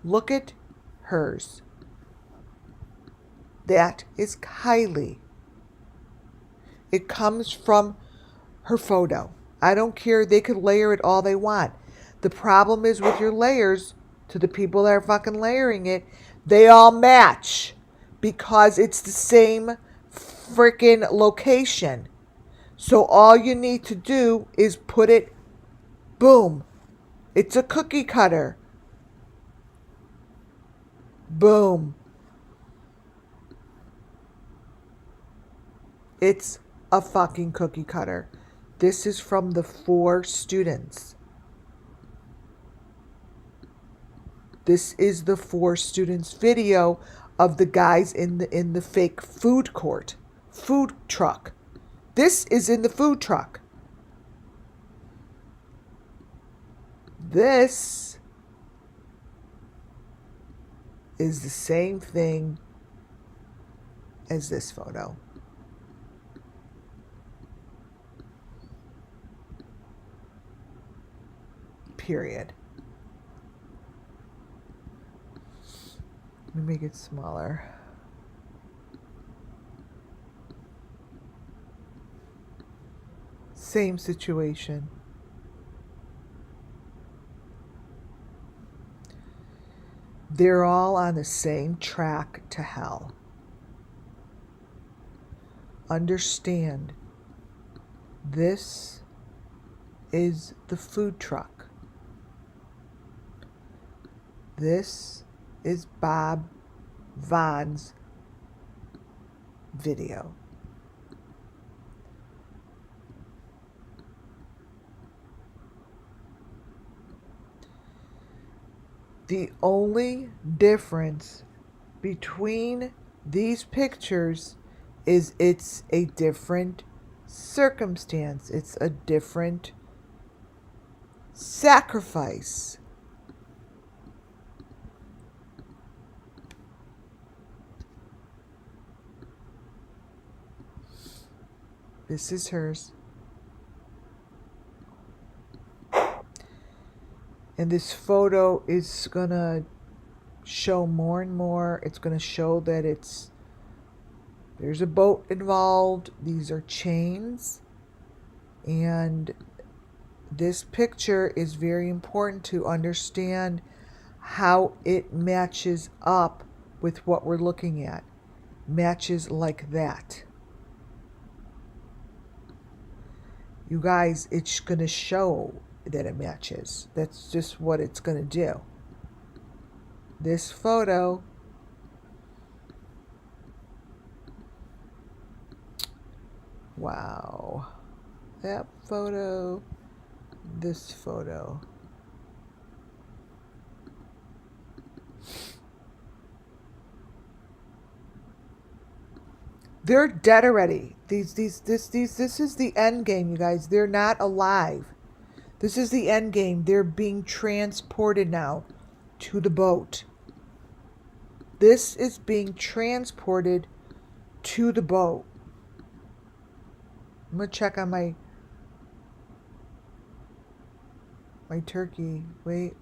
Look at hers. That is Kylie. It comes from her photo. I don't care. They could layer it all they want. The problem is with your layers, to the people that are fucking layering it, they all match because it's the same freaking location. So all you need to do is put it, boom. It's a cookie cutter. Boom. It's a fucking cookie cutter. This is from the 4 students. This is the 4 students video of the guys in the fake food truck. This is in the food truck. This is the same thing as this photo. Period. Let me make it smaller. Same situation. They're all on the same track to hell. Understand, this is the food truck. This is Bob Vaughn's video. The only difference between these pictures is it's a different circumstance. It's a different sacrifice. This is hers. And this photo is going to show more and more. It's going to show that there's a boat involved. These are chains. And this picture is very important to understand how it matches up with what we're looking at. Matches like that. You guys, it's going to show that it matches. That's just what it's going to do. This photo wow. That photo, this photo. They're dead already. This is the end game, you guys. They're not alive. This is the end game. They're being transported now to the boat. This is being transported to the boat. I'm going to check on my turkey. Wait.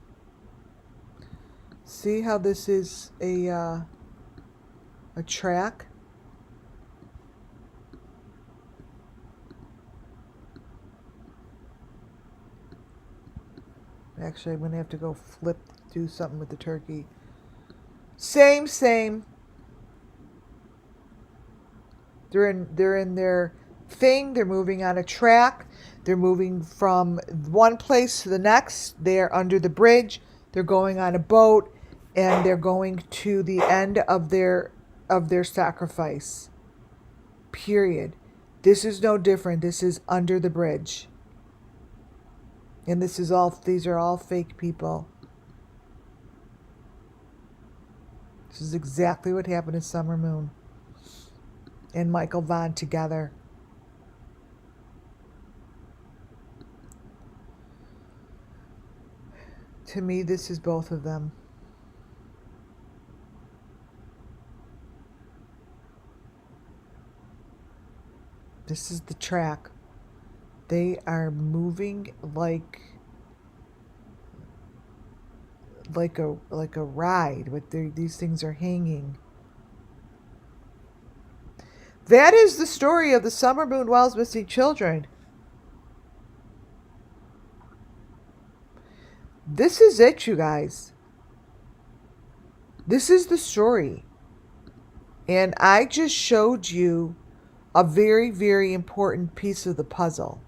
See how this is a track? Actually, I'm going to have to go do something with the turkey. Same. They're in their thing. They're moving on a track. They're moving from one place to the next. They're under the bridge. They're going on a boat, and they're going to the end of their sacrifice. Period. This is no different. This is under the bridge. And these are all fake people. This is exactly what happened to Summer Moon and Michael Vaughan together. To me, this is both of them. This is the track. They are moving like a ride, but these things are hanging. That is the story of the Summer Moon Wells missing children. This is it, you guys. This is the story. And I just showed you a very, very important piece of the puzzle.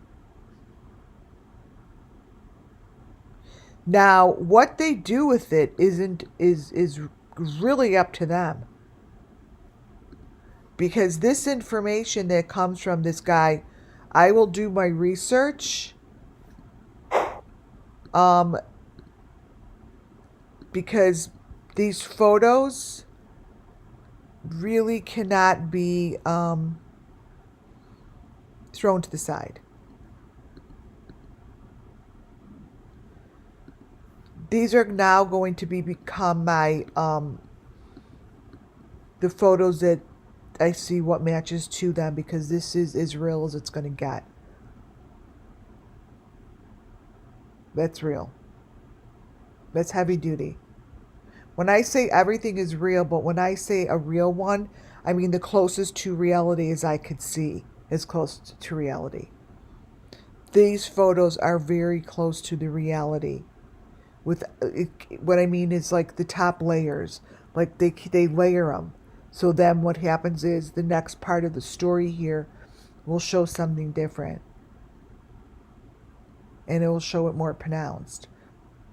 Now, what they do with it is really up to them. Because this information that comes from this guy, I will do my research. Because these photos really cannot be thrown to the side. These are now going to become my the photos that I see what matches to them, because this is as real as it's going to get. That's real. That's heavy duty. When I say everything is real, but when I say a real one, I mean the closest to reality as I could see, as close to reality. These photos are very close to the reality. With what I mean is like the top layers, like they layer them. So then what happens is the next part of the story here will show something different. And it will show it more pronounced.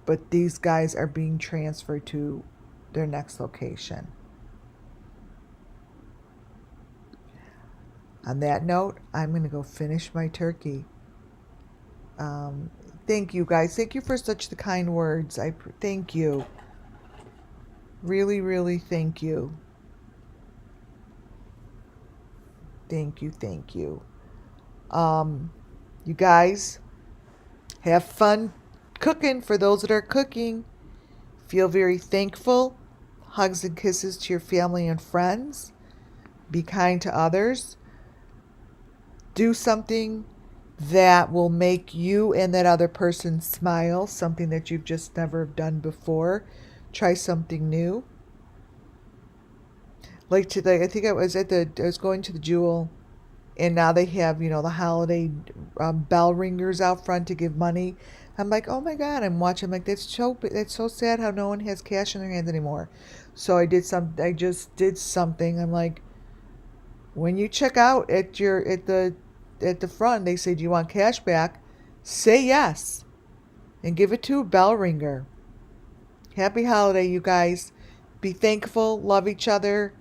But these guys are being transferred to their next location. On that note, I'm going to go finish my turkey. Thank you, guys. Thank you for such the kind words. Thank you. Really, really thank you. Thank you, thank you. You guys, have fun cooking. For those that are cooking, feel very thankful. Hugs and kisses to your family and friends. Be kind to others. Do something that will make you and that other person smile, something that you've just never done before. Try something new. Like today, I think I was going to the Jewel, and now they have, the holiday bell ringers out front to give money. I'm like, oh my God, I'm watching. I'm like, that's so sad how no one has cash in their hands anymore. So I just did something. I'm like, when you check out at the front, they say, do you want cash back? Say yes and give it to a bell ringer. Happy holiday, you guys. Be thankful, love each other,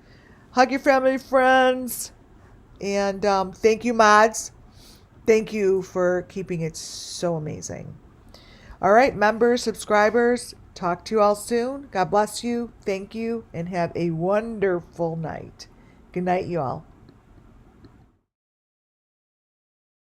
hug your family and friends, and thank you, mods. Thank you for keeping it so amazing. All right, members, subscribers, talk to you all soon. God bless you. Thank you, and have a wonderful night. Good night, you all.